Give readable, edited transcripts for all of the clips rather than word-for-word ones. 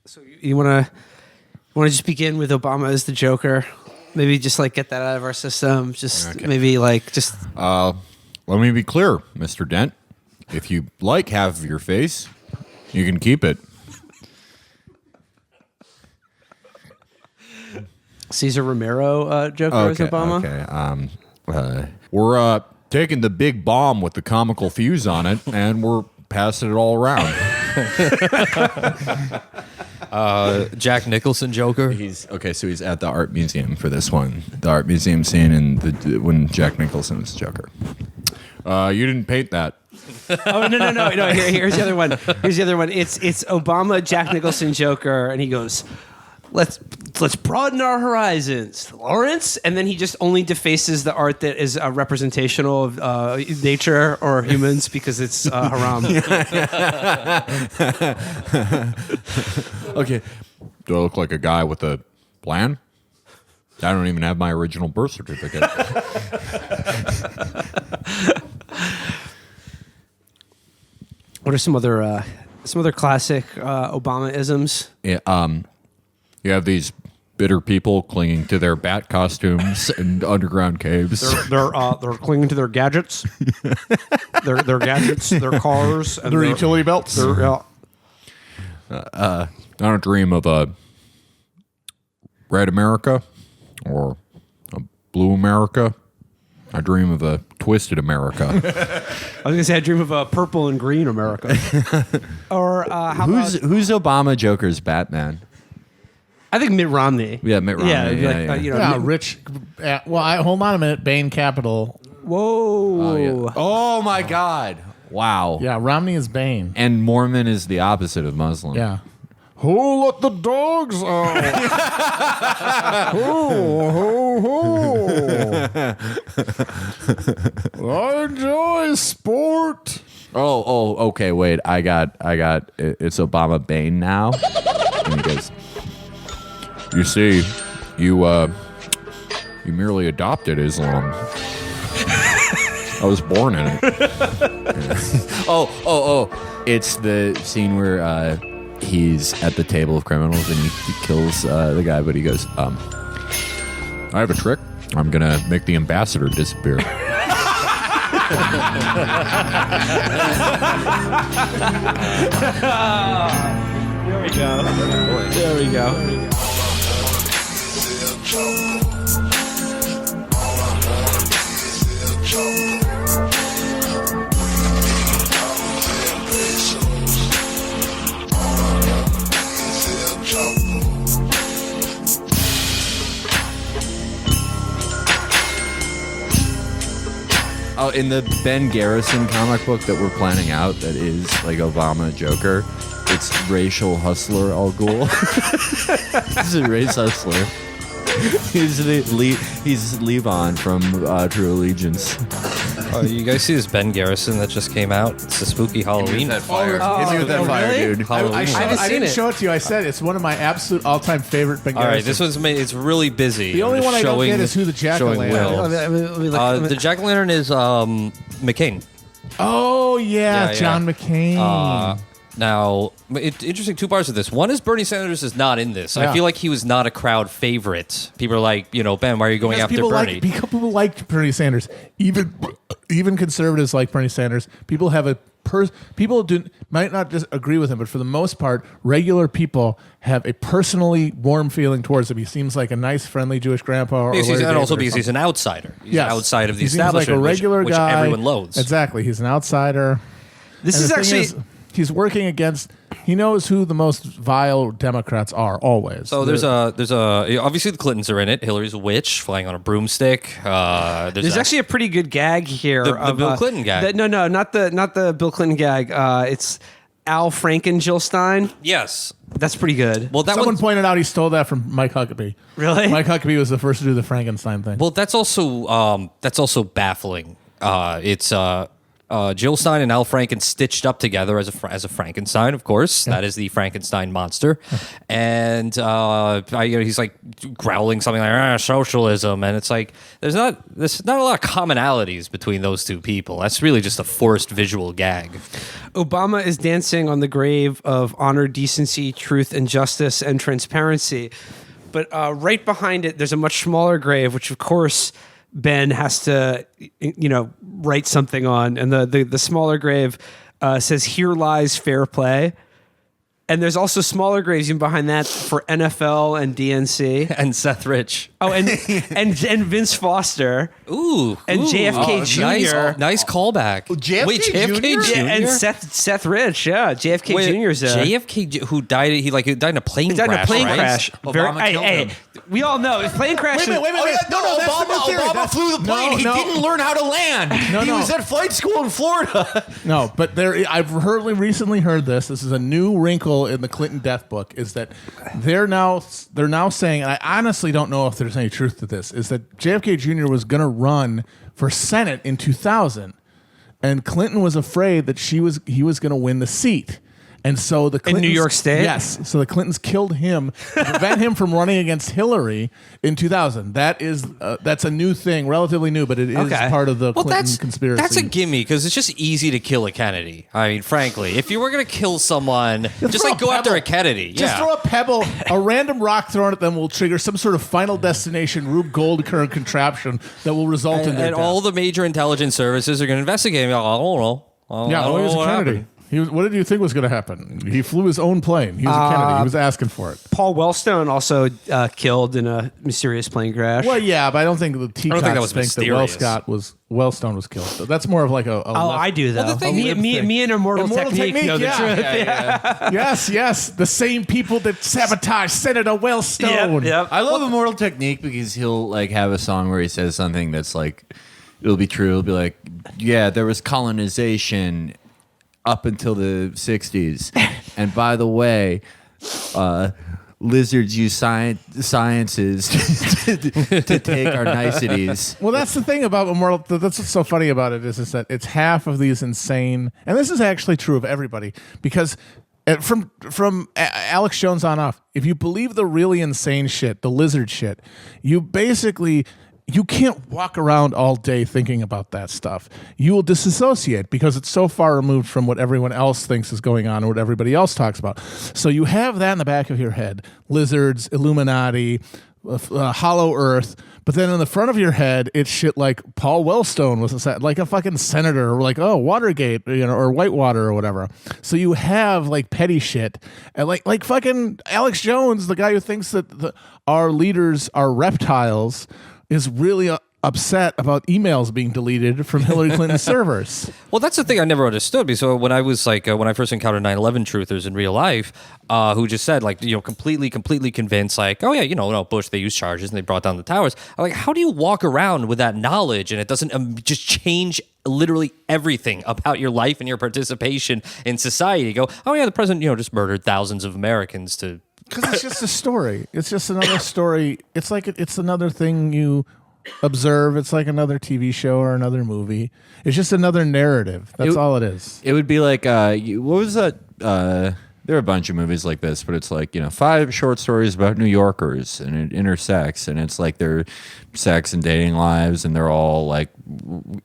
So you want to just begin with Obama as the Joker? Maybe just like get that out of our system. Just Okay. maybe like just. Let me be clear, Mr. Dent. If you like half of your face, you can keep it. Cesar Romero Joker as Obama. Okay. We're taking the big bomb with the comical fuse on it, and we're passing it all around. Jack Nicholson Joker. He's at the art museum for this one. The art museum scene in when Jack Nicholson was Joker. You didn't paint that. Oh no! Here's the other one. It's Obama, Jack Nicholson Joker, and he goes, "Let's broaden our horizons, Lawrence." And then he just only defaces the art that is representational of nature or humans because it's haram. Okay. Do I look like a guy with a plan? I don't even have my original birth certificate. What are some other classic Obama-isms? Yeah, you have these bitter people clinging to their bat costumes in underground caves. They're clinging to their gadgets, their gadgets, their cars, and Their utility belts. I don't dream of a red America or a blue America. I dream of a twisted America. I was going to say I dream of a purple and green America. Or Who's Obama Joker's Batman? I think Mitt Romney. Yeah, Mitt Romney. Yeah, rich. Hold on a minute. Bain Capital. Whoa. Oh my God! Wow. Yeah, Romney is Bain. And Mormon is the opposite of Muslim. Yeah. Who let the dogs out? I enjoy sport. Okay, wait. I got it's Obama Bane now. And he goes, you see, you merely adopted Islam. I was born in it. It's the scene where he's at the table of criminals and he kills the guy, but he goes, I have a trick. I'm going to make the ambassador disappear. There we go. There we go. Oh, in the Ben Garrison comic book that we're planning out, that is like Obama Joker, it's racial hustler Al Ghul. He's a race hustler. He's Levon from True Allegiance. Oh, you guys see this Ben Garrison that just came out? It's a spooky Halloween. That fire. Oh, Hit me with that fire, really? dude. I seen didn't it. show it to you. I said it's one of my absolute all-time favorite Ben All right, Garrison. this one's made. It's really busy. The only I'm one just I don't showing- get is who the jack-o'-lantern is. The jack-o'-lantern is McCain. Oh, yeah, Yeah, John McCain. Now, interesting two parts of this. One is Bernie Sanders is not in this. Yeah. I feel like he was not a crowd favorite. People are like, Ben, why are you going Because after Bernie? people like Bernie Sanders. Even conservatives like Bernie Sanders. People have might not just agree with him, but for the most part, regular people have a personally warm feeling towards him. He seems like a nice, friendly Jewish grandpa. And also because he's an outsider. He's outside of the he seems establishment, like a regular which guy. everyone loathes. Exactly. He's an outsider. This And is the thing actually. he's working against. He knows who the most vile Democrats are always. So there's obviously the Clintons are in it. Hillary's a witch flying on a broomstick. There's actually a pretty good gag here. The Bill Clinton gag. No, not the Bill Clinton gag. It's Al Frankenstein. yes. That's pretty good. Well, that Someone one. pointed out he stole that from Mike Huckabee. Really? Mike Huckabee was the first to do the Frankenstein thing. Well, that's also baffling. It's Jill Stein and Al Franken stitched up together as a Frankenstein, of course. That is the Frankenstein monster. And he's like growling something like socialism, and it's like there's not a lot of commonalities between those two people. That's really just a forced visual gag. Obama is dancing on the grave of honor, decency, truth, and justice and transparency. But right behind it, there's a much smaller grave, which of course Ben has to, write something on. And the smaller grave says, "Here lies fair play." And there's also smaller graves even behind that for NFL and DNC. And Seth Rich. Oh, and Vince Foster. Ooh. And JFK Jr. Nice callback. JFK Wait, JFK Jr.? Yeah, and Seth Rich, yeah. JFK Jr.'s JFK, who died, he died in a plane crash. Died in a plane right? crash. Obama killed him. We all know plane crash. Wait. No, Obama flew the plane. He didn't learn how to land. He was at flight school in Florida. No, but I've recently heard this. This is a new wrinkle in the Clinton death book. Is that they're now saying, and I honestly don't know if there's any truth to this, is that JFK Jr. was going to run for Senate in 2000, and Clinton was afraid that he was going to win the seat. And so the Clintons, in New York State? Yes. So the Clintons killed him to prevent him from running against Hillary in 2000. That's a new thing, relatively new, but it is part of the Clinton conspiracy. That's a gimme, because it's just easy to kill a Kennedy. I mean, frankly, if you were going to kill someone, just like go after a Kennedy. Just throw a pebble, a random rock thrown at them will trigger some sort of Final Destination Rube Goldberg contraption that will result in their and death. all the major intelligence services are going to investigate. I don't know. I don't he was know a what Kennedy. happened. What did you think was going to happen? He flew his own plane. He was a Kennedy. He was asking for it. Paul Wellstone also killed in a mysterious plane crash. Well, yeah, but I don't think the Teacots that was think mysterious. that Wellstone was killed. So that's more of like a I do though. Well, the thing- me and Immortal Technique know the truth. Yes, the same people that sabotaged Senator Wellstone. Yep. I love Immortal Technique because he'll like have a song where he says something that's like, it'll be true. It'll be like, yeah, there was colonization up until the 60s. And by the way, lizards use sciences to take our niceties. Well, that's the thing about Immortal. That's what's so funny about it is that it's half of these insane, and this is actually true of everybody, because from Alex Jones on off, if you believe the really insane shit, the lizard shit, you can't walk around all day thinking about that stuff. You will disassociate because it's so far removed from what everyone else thinks is going on or what everybody else talks about. So you have that in the back of your head. Lizards, Illuminati, Hollow Earth. But then in the front of your head, it's shit like Paul Wellstone was like a fucking senator, or like, Watergate, or Whitewater or whatever. So you have like petty shit, and like fucking Alex Jones, the guy who thinks that our leaders are reptiles, is really upset about emails being deleted from Hillary Clinton's servers. Well, that's the thing I never understood. Because when I was like, when I first encountered 9/11 truthers in real life, who just said like, completely convinced, like, oh yeah, Bush, they used charges and they brought down the towers. I'm like, how do you walk around with that knowledge and it doesn't just change literally everything about your life and your participation in society? You go, oh yeah, the president, just murdered thousands of Americans to. Because it's just a story. It's just another story. It's like it's another thing you observe. It's like another TV show or another movie. It's just another narrative. That's all it is. It would be like, what was that? There are a bunch of movies like this, but it's like, 5 short stories about New Yorkers, and it intersects, and it's like their sex and dating lives, and they're all like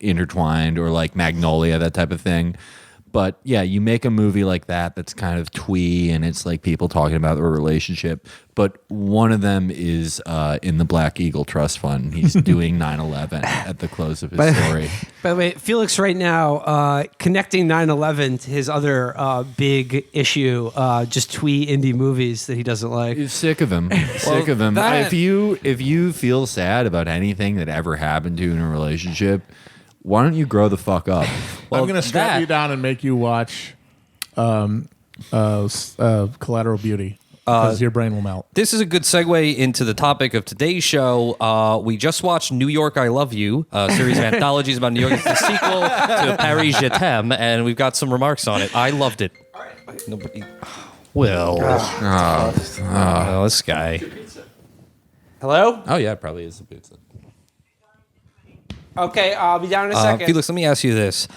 intertwined, or like Magnolia, that type of thing. But yeah, you make a movie like that that's kind of twee, and it's like people talking about their relationship. But one of them is in the Black Eagle Trust Fund. He's doing 9/11 at the close of his story. By the way, Felix right now connecting 9/11 to his other big issue, just twee indie movies that he doesn't like. He's sick of him. Sick of him. If you feel sad about anything that ever happened to you in a relationship, why don't you grow the fuck up? Well, I'm going to strap you down and make you watch Collateral Beauty, because your brain will melt. This is a good segue into the topic of today's show. We just watched New York, I Love You, a series of anthologies about New York. It's the sequel to Paris, Je t'aime, and we've got some remarks on it. I loved it. Nobody. Well, this guy. Hello? Oh yeah, it probably is a pizza. Okay, I'll be down in a second. Felix, let me ask you this.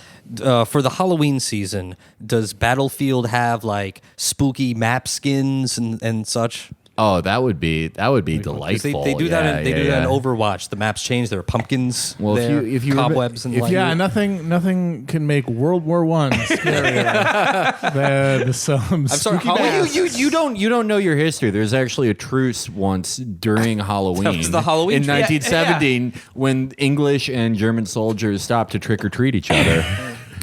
for the Halloween season, does Battlefield have like spooky map skins and such? Oh, that would be delightful. They do that. They do that in Overwatch. The maps change. There are pumpkins. Well, there, if you cobwebs and like. Yeah, nothing can make World War I scarier than some. I'm sorry. You don't know your history. There's actually a truce once during Halloween. That was the Halloween in truce. 1917 when English and German soldiers stopped to trick or treat each other.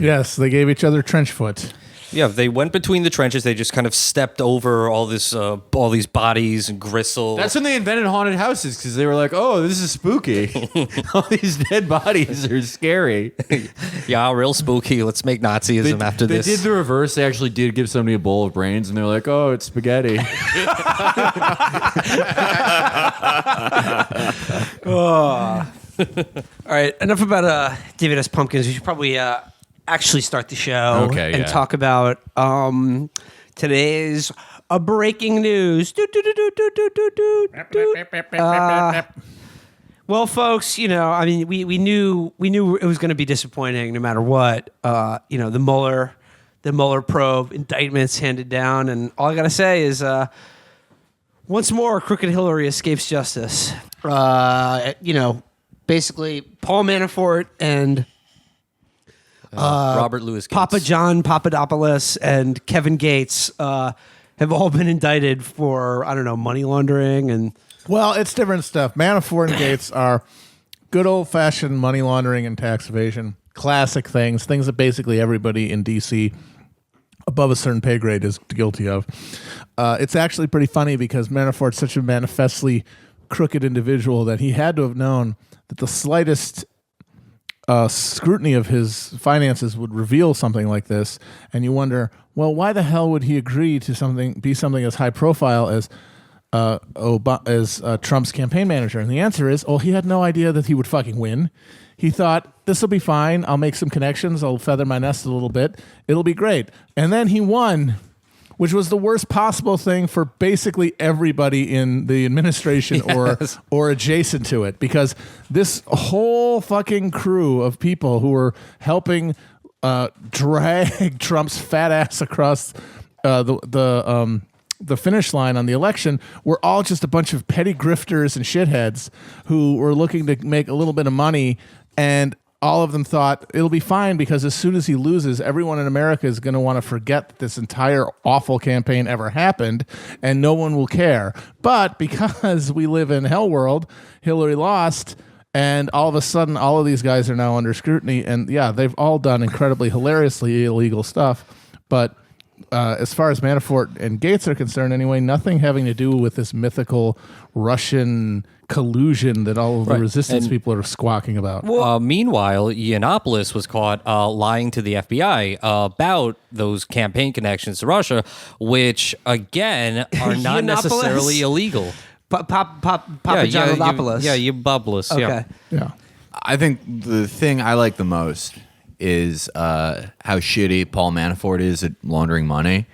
Yes, they gave each other trench foot. Yeah, they went between the trenches. They just kind of stepped over all these bodies and gristle. That's when they invented haunted houses because they were like, "Oh, this is spooky. All these dead bodies are scary." Yeah, real spooky. Let's make Nazism after this. They did the reverse. They actually did give somebody a bowl of brains, and they're like, "Oh, it's spaghetti." All right, enough about David S. Pumpkins. We should probably actually start the show and talk about today's breaking news. Well, folks, I mean, we knew it was going to be disappointing no matter what. The Mueller probe indictments handed down, and all I got to say is, once more, crooked Hillary escapes justice. Basically, Paul Manafort and Robert Louis Gates. Papa John Papadopoulos and Kevin Gates have all been indicted for, I don't know, money laundering and... Well, it's different stuff. Manafort and Gates are good old-fashioned money laundering and tax evasion. Classic things that basically everybody in D.C. above a certain pay grade is guilty of. It's actually pretty funny because Manafort's such a manifestly crooked individual that he had to have known that the slightest scrutiny of his finances would reveal something like this, and you wonder, well, why the hell would he agree to be something as high profile as Trump's campaign manager? And the answer is, he had no idea that he would fucking win. He thought, this will be fine. I'll make some connections. I'll feather my nest a little bit. It'll be great. And then he won, which was the worst possible thing for basically everybody in the administration or adjacent to it, because this whole fucking crew of people who were helping drag Trump's fat ass across the finish line on the election were all just a bunch of petty grifters and shitheads who were looking to make a little bit of money, and all of them thought it'll be fine because as soon as he loses, everyone in America is going to want to forget that this entire awful campaign ever happened and no one will care. But because we live in hell world, Hillary lost, and all of a sudden all of these guys are now under scrutiny, and yeah, they've all done incredibly hilariously illegal stuff. But as far as Manafort and Gates are concerned anyway, nothing having to do with this mythical Russian collusion that all of the resistance people are squawking about. Meanwhile, Yiannopoulos was caught lying to the FBI about those campaign connections to Russia, which, again, are not necessarily illegal. Papa Johnopoulos. Yiannopoulos. Okay. Yeah. I think the thing I like the most is how shitty Paul Manafort is at laundering money.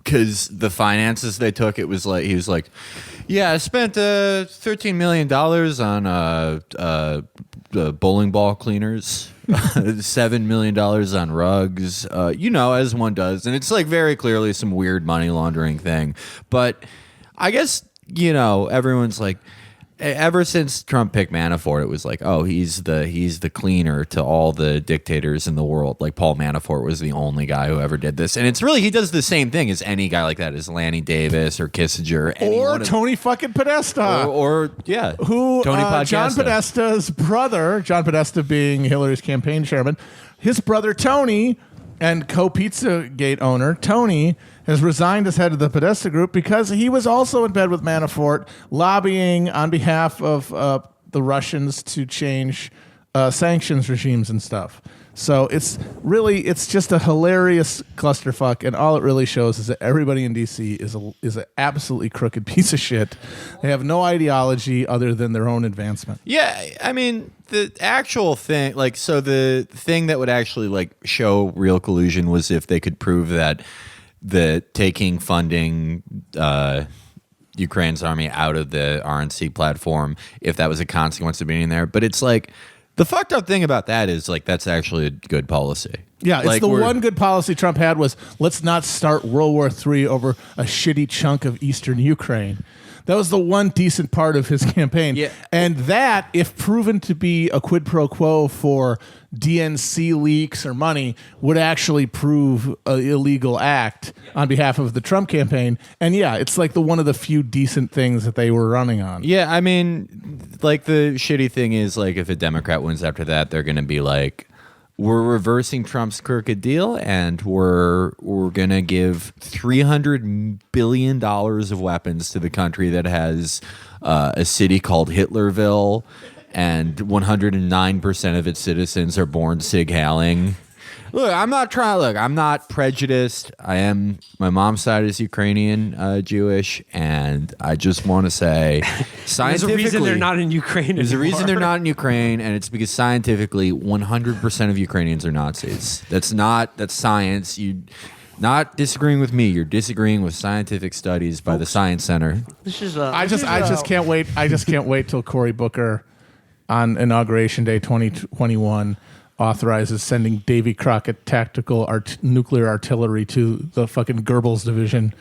Because the finances they took, he was like, yeah, I spent $13 million on bowling ball cleaners, $7 million on rugs, as one does. And it's like very clearly some weird money laundering thing. But I guess, everyone's like, ever since Trump picked Manafort, it was like, oh, he's the cleaner to all the dictators in the world. Like Paul Manafort was the only guy who ever did this, and it's really he does the same thing as any guy like that, as Lanny Davis or Kissinger or Tony fucking Podesta, or who Tony John Podesta's brother, John Podesta being Hillary's campaign chairman, his brother Tony and co-Pizzagate owner Tony has resigned as head of the Podesta Group because he was also in bed with Manafort, lobbying on behalf of the Russians to change sanctions regimes and stuff. So it's just a hilarious clusterfuck, and all it really shows is that everybody in D.C. is an absolutely crooked piece of shit. They have no ideology other than their own advancement. Yeah, I mean, the actual thing, so the thing that would actually show real collusion was if they could prove that taking funding Ukraine's army out of the RNC platform, if that was a consequence of being there. But it's like The fucked up thing about that is like that's actually a good policy. Yeah, it's like, the one good policy Trump had was let's not start World War III over a shitty chunk of eastern Ukraine. That was the one decent part of his campaign. Yeah. And that, if proven to be a quid pro quo for DNC leaks or money, would actually prove an illegal act on behalf of the Trump campaign. And yeah, it's like one of the few decent things that they were running on. Yeah, I mean, like the shitty thing is like if a Democrat wins after that, they're going to be like, we're reversing Trump's crooked deal, and we're gonna give $300 billion of weapons to the country that has a city called Hitlerville, and 109% of its citizens are born Sig Heiling. Look, I'm not prejudiced. My mom's side is Ukrainian Jewish, and I just want to say, scientifically, There's a reason they're not in Ukraine. There's a anymore. reason they're not in Ukraine, and it's because scientifically, 100% of Ukrainians are Nazis. That's science. You not disagreeing with me. You're disagreeing with scientific studies by the Science Center. This is I just can't wait. I just can't wait till Cory Booker on Inauguration Day 2021 authorizes sending Davy Crockett tactical nuclear artillery to the fucking Goebbels division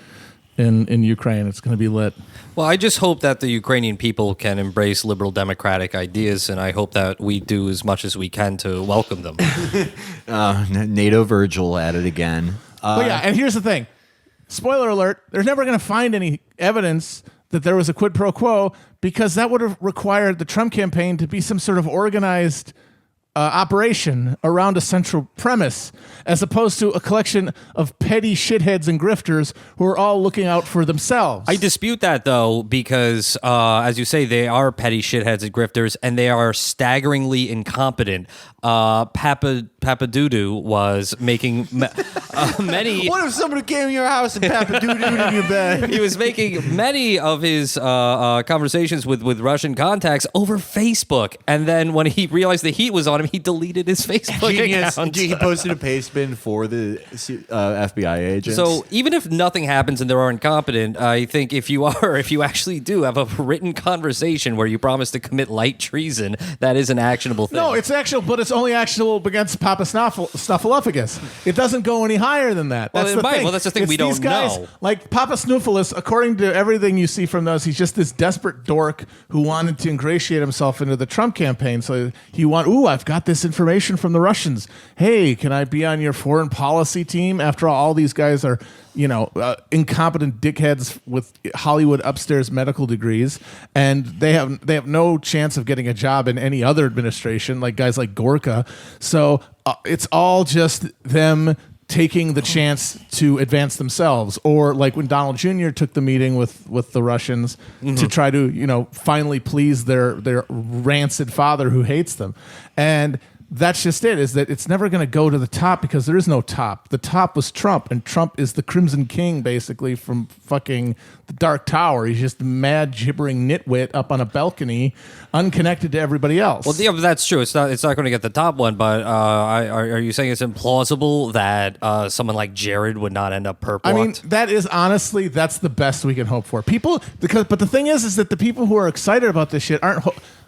in Ukraine. It's going to be lit. Well, I just hope that the Ukrainian people can embrace liberal democratic ideas, and I hope that we do as much as we can to welcome them. NATO Virgil at it again. But yeah, and here's the thing. Spoiler alert, they're never going to find any evidence that there was a quid pro quo because that would have required the Trump campaign to be some sort of organized operation around a central premise, as opposed to a collection of petty shitheads and grifters who are all looking out for themselves. I dispute that, though, because, as you say, they are petty shitheads and grifters, and they are staggeringly incompetent. Papadoodoo was making many... What if somebody came to your house and Papadoodoo in your bed? He was making many of his conversations with Russian contacts over Facebook, and then when he realized the heat was on him, he deleted his Facebook account. He posted a paste bin for the FBI agents. So even if nothing happens and they are incompetent, I think if you actually do have a written conversation where you promise to commit light treason, that is an actionable thing. No, it's actionable, but it's only actionable against Papa Snuffleupagus. It doesn't go any higher than that. Well, That's it the might. thing. Well, that's the thing It's we don't these guys, know. Like Papa Snuffleupagus, according to everything you see from those, he's just this desperate dork who wanted to ingratiate himself into the Trump campaign. So I've got this information from the Russians. Hey, can I be on your foreign policy team? After all these guys are, incompetent dickheads with Hollywood upstairs medical degrees, and they have no chance of getting a job in any other administration, like guys like Gorka. So it's all just them taking the chance to advance themselves, or like when Donald Jr. took the meeting with the Russians to try to finally please their rancid father who hates them. And that's just it, is that it's never going to go to the top because there is no top. The top was Trump, and Trump is the Crimson King, basically, from fucking the Dark Tower. He's just a mad, gibbering nitwit up on a balcony, unconnected to everybody else. Well, yeah, that's true. It's not going to get the top one, but are you saying it's implausible that someone like Jared would not end up perp walked? I mean, that is honestly, that's the best we can hope for. But the thing is that the people who are excited about this shit aren't.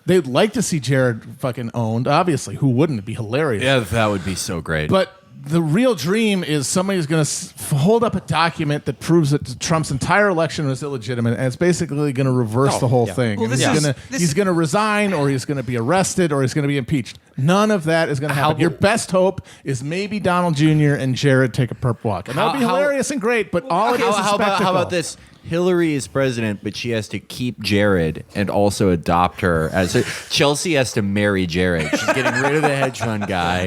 They'd like to see Jared fucking owned, obviously. Who wouldn't? It'd be hilarious. Yeah, that would be so great. But the real dream is somebody's going to hold up a document that proves that Trump's entire election was illegitimate, and it's basically going to reverse the whole thing. Well, And he's going to resign, or he's going to be arrested, or he's going to be impeached. None of that is going to happen. Your best hope is maybe Donald Jr. and Jared take a perp walk. And that would be hilarious and great, but all it is how spectacle. about this? Hillary is president, but she has to keep Jared and also adopt her. Chelsea has to marry Jared. She's getting rid of the hedge fund guy,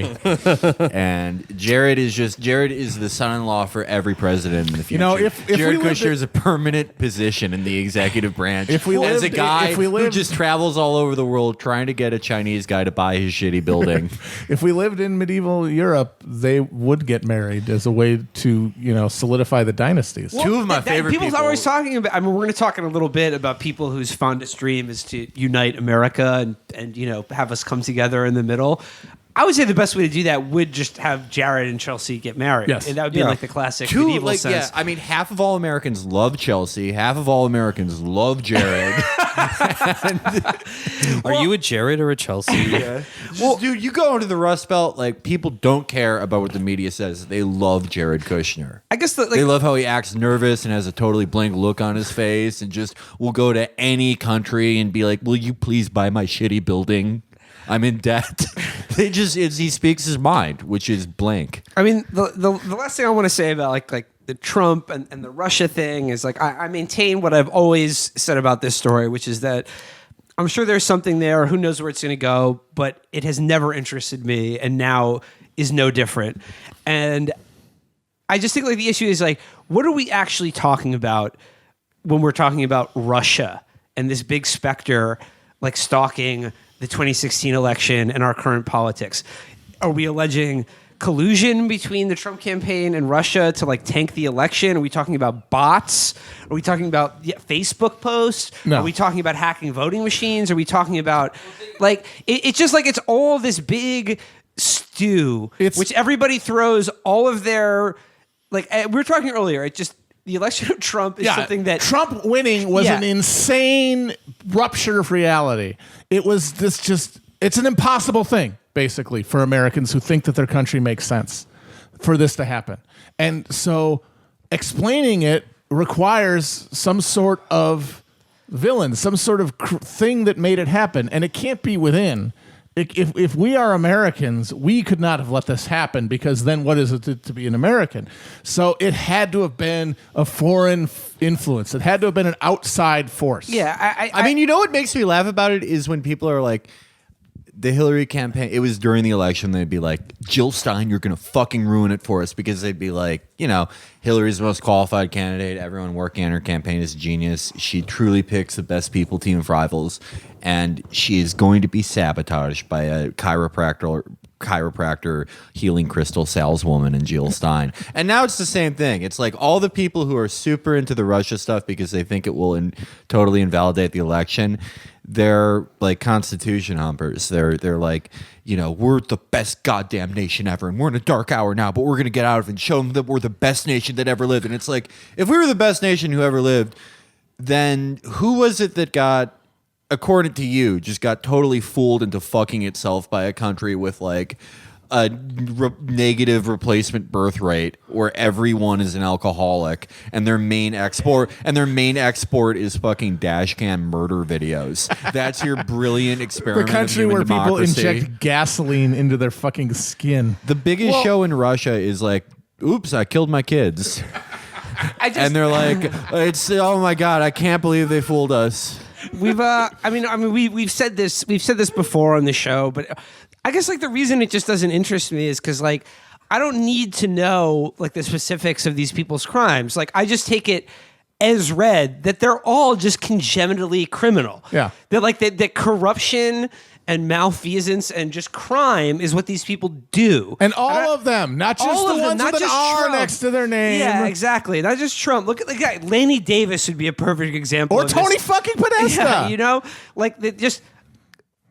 and Jared is the son-in-law for every president in the future. If Jared we lived Kushner is a permanent position in the executive branch. If we as lived- a guy if we who lived- just travels all over the world trying to get a Chinese guy to buy his shitty building. If we lived in medieval Europe, they would get married as a way to, solidify the dynasties. Two of my favorite people people. are always talking about. I mean, we're going to talk in a little bit about people whose fondest dream is to unite America and have us come together in the middle. I would say the best way to do that would just have Jared and Chelsea get married. Yes. And that would be like the classic Two, medieval sense. I mean, half of all Americans love Chelsea. Half of all Americans love Jared. Are you a Jared or a Chelsea? Dude, you go into the Rust Belt, like people don't care about what the media says. They love Jared Kushner. I guess They love how he acts nervous and has a totally blank look on his face, and just will go to any country and be like, "Will you please buy my shitty building? I'm in debt." He speaks his mind, which is blank. I mean, the last thing I want to say about like the Trump and the Russia thing is like I maintain what I've always said about this story, which is that I'm sure there's something there. Who knows where it's going to go? But it has never interested me, and now is no different. And I just think like the issue is like, what are we actually talking about when we're talking about Russia and this big specter like stalking the 2016 election and our current politics? Are we alleging collusion between the Trump campaign and Russia to like tank the election? Are we talking about bots? Are we talking about Facebook posts? No. Are we talking about hacking voting machines? Are we talking about like it's just like it's all this big stew, which everybody throws all of their like we were talking earlier. It just the election of Trump is something that Trump winning was an insane rupture of reality. It was it's an impossible thing, basically, for Americans who think that their country makes sense for this to happen. And so explaining it requires some sort of villain, some sort of thing that made it happen. And it can't be within. If we are Americans, we could not have let this happen, because then what is it to be an American? So it had to have been a foreign influence. It had to have been an outside force. Yeah, I mean, you know what makes me laugh about it is when people are like, the Hillary campaign, it was during the election, they'd be like, Jill Stein, you're going to fucking ruin it for us, because they'd be like, you know, Hillary's the most qualified candidate. Everyone working on her campaign is a genius. She truly picks the best people, team of rivals, and she is going to be sabotaged by a chiropractor healing crystal saleswoman in Jill Stein. And now it's the same thing. It's like all the people who are super into the Russia stuff because they think it will totally invalidate the election, they're like constitution humpers. They're like, you know, we're the best goddamn nation ever, and we're in a dark hour now, but we're going to get out of it and show them that we're the best nation that ever lived. And it's like, if we were the best nation who ever lived, then who was it that got, according to you, just got totally fooled into fucking itself by a country with like a negative replacement birth rate, where everyone is an alcoholic, and their main export is fucking dash cam murder videos. That's your brilliant experiment. The country of human where democracy. people inject gasoline into their fucking skin. The biggest show in Russia is like, oops, I killed my kids. And they're like, it's, oh my God, I can't believe they fooled us. we've said this before on the show, but I guess like the reason it just doesn't interest me is because like I don't need to know like the specifics of these people's crimes. Like I just take it as read that they're all just congenitally criminal. Yeah, that like that corruption and malfeasance and just crime is what these people do. And all of them, not just the ones with an R Trump. next to their name. Yeah, exactly. Not just Trump. Look at the guy. Laney Davis would be a perfect example. Or of Tony this. fucking Podesta. Yeah, you know, like just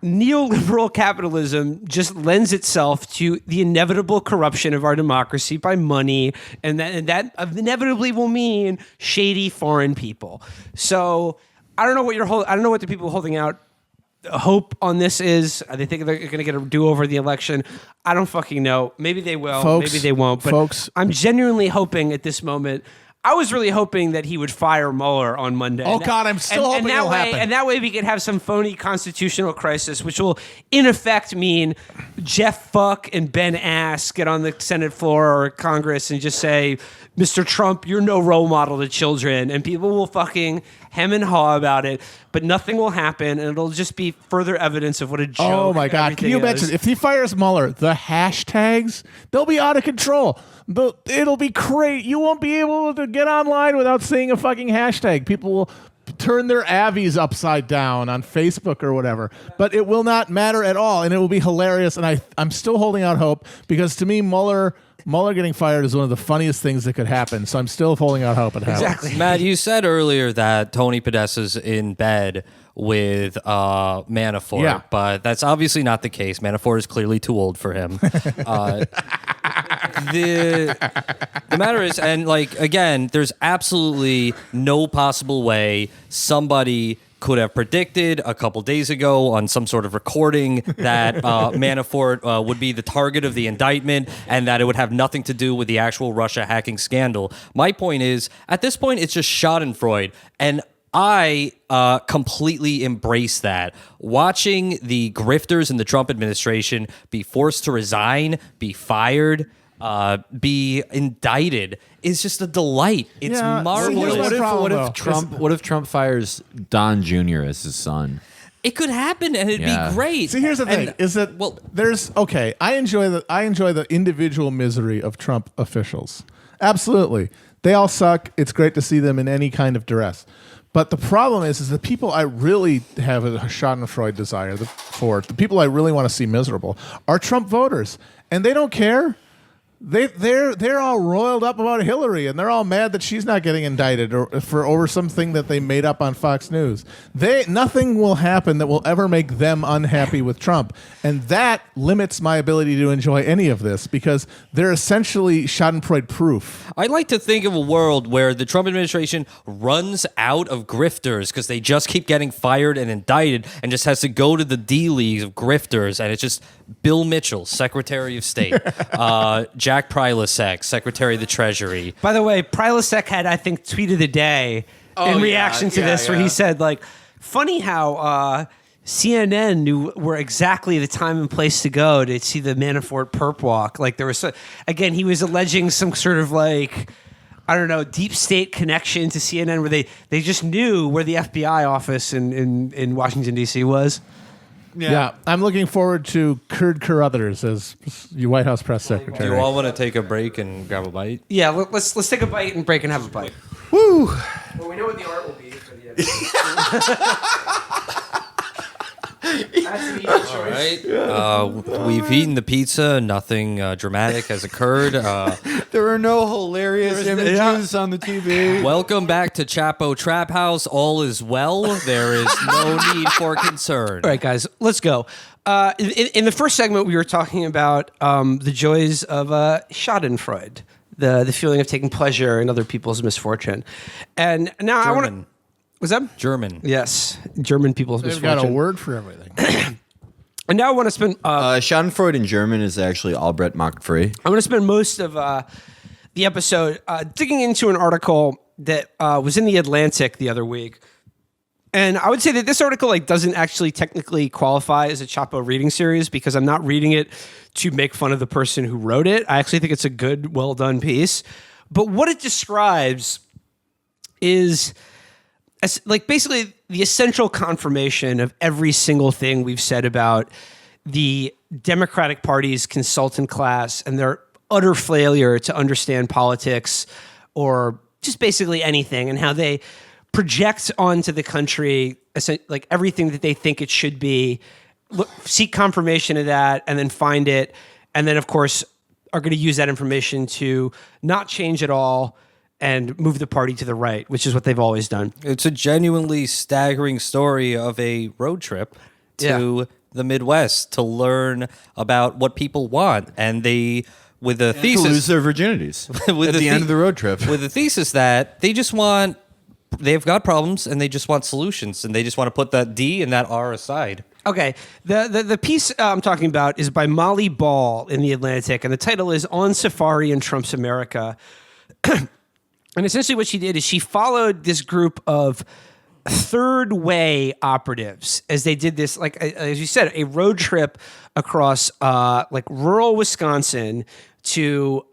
neoliberal capitalism just lends itself to the inevitable corruption of our democracy by money, and that inevitably will mean shady foreign people. So I don't know what the people holding out hope on this is. They think they're going to get a do-over the election. I don't fucking know. Maybe they will. Folks, maybe they won't. But folks, I'm genuinely hoping at this moment. I was really hoping that he would fire Mueller on Monday. Oh, God, I'm still hoping it'll happen. And that way we could have some phony constitutional crisis, which will, in effect, mean Jeff Fuck and Ben Ass get on the Senate floor or Congress and just say, Mr. Trump, you're no role model to children. And people will fucking hem and haw about it, but nothing will happen, and it'll just be further evidence of what a joke. Oh, my God. Can you imagine? If he fires Mueller, the hashtags, they'll be out of control. It'll be great. You won't be able to get online without seeing a fucking hashtag. People will turn their avies upside down on Facebook or whatever, but it will not matter at all, and it will be hilarious, and I'm still holding out hope, because to me, Mueller getting fired is one of the funniest things that could happen, so I'm still holding out hope it happens. Exactly. Matt, you said earlier that Tony Podesta's in bed with Manafort, but that's obviously not the case. Manafort is clearly too old for him. The matter is, and like again, there's absolutely no possible way somebody could have predicted a couple days ago on some sort of recording that Manafort would be the target of the indictment and that it would have nothing to do with the actual Russia hacking scandal. My point is, at this point, it's just Schadenfreude. And I completely embrace that. Watching the grifters in the Trump administration be forced to resign, be fired, be indicted is just a delight. It's Yeah, marvelous. here's my problem, What if Trump fires Don Jr. as his son? It could happen, and it'd Yeah. be great. See, here's the thing: is that there's okay. I enjoy the individual misery of Trump officials. Absolutely, they all suck. It's great to see them in any kind of duress. But the problem is the people I really have a Schadenfreude desire for, the people I really want to see miserable, are Trump voters, and they don't care. They're all roiled up about Hillary, and they're all mad that she's not getting indicted for over something that they made up on Fox News. Nothing will happen that will ever make them unhappy with Trump, and that limits my ability to enjoy any of this because they're essentially Schadenfreude proof. I like to think of a world where the Trump administration runs out of grifters because they just keep getting fired and indicted and just has to go to the D-League of grifters, and it's just Bill Mitchell, Secretary of State, Jack Prilosek, Secretary of the Treasury. By the way, Prilosek had, I think, tweet of the day in reaction to this, where he said, like, funny how CNN knew where exactly the time and place to go to see the Manafort perp walk. Like, there was, again, he was alleging some sort of, like, I don't know, deep state connection to CNN where they just knew where the FBI office in Washington, D.C. was. Yeah, I'm looking forward to Kurd Carruthers as your White House press secretary. Do you all want to take a break and grab a bite? Yeah, let's take a bite and break and have a bite. Woo! Well, we know what the art will be for the episode. That's an easy choice. All right. We've eaten the pizza. Nothing dramatic has occurred. There are no hilarious images on the TV. Welcome back to Chapo Trap House. All is well. There is no need for concern. All right, guys, let's go. In the first segment, we were talking about the joys of Schadenfreude, the feeling of taking pleasure in other people's misfortune. And now I want to... Was that? German. Yes, German people's They've misfortune. got a word for everything. And now I want to spend... Schadenfreude in German is actually Albrecht macht frei. I want to spend most of the episode digging into an article that was in The Atlantic the other week. And I would say that this article doesn't actually technically qualify as a Chapo reading series because I'm not reading it to make fun of the person who wrote it. I actually think it's a good, well-done piece. But what it describes is... basically the essential confirmation of every single thing we've said about the Democratic Party's consultant class and their utter failure to understand politics or just basically anything, and how they project onto the country everything that they think it should be, seek confirmation of that, and then find it, and then of course are going to use that information to not change at all and move the party to the right, which is what they've always done. It's a genuinely staggering story of a road trip to the Midwest to learn about what people want. And they, with the To thesis... lose their virginities with at the end of the road trip. With the thesis that they just want... They've got problems, and they just want solutions, and they just want to put that D and that R aside. Okay, the piece I'm talking about is by Molly Ball in The Atlantic, and the title is On Safari in Trump's America. And essentially what she did is she followed this group of third way operatives as they did this, as you said, a road trip across rural Wisconsin to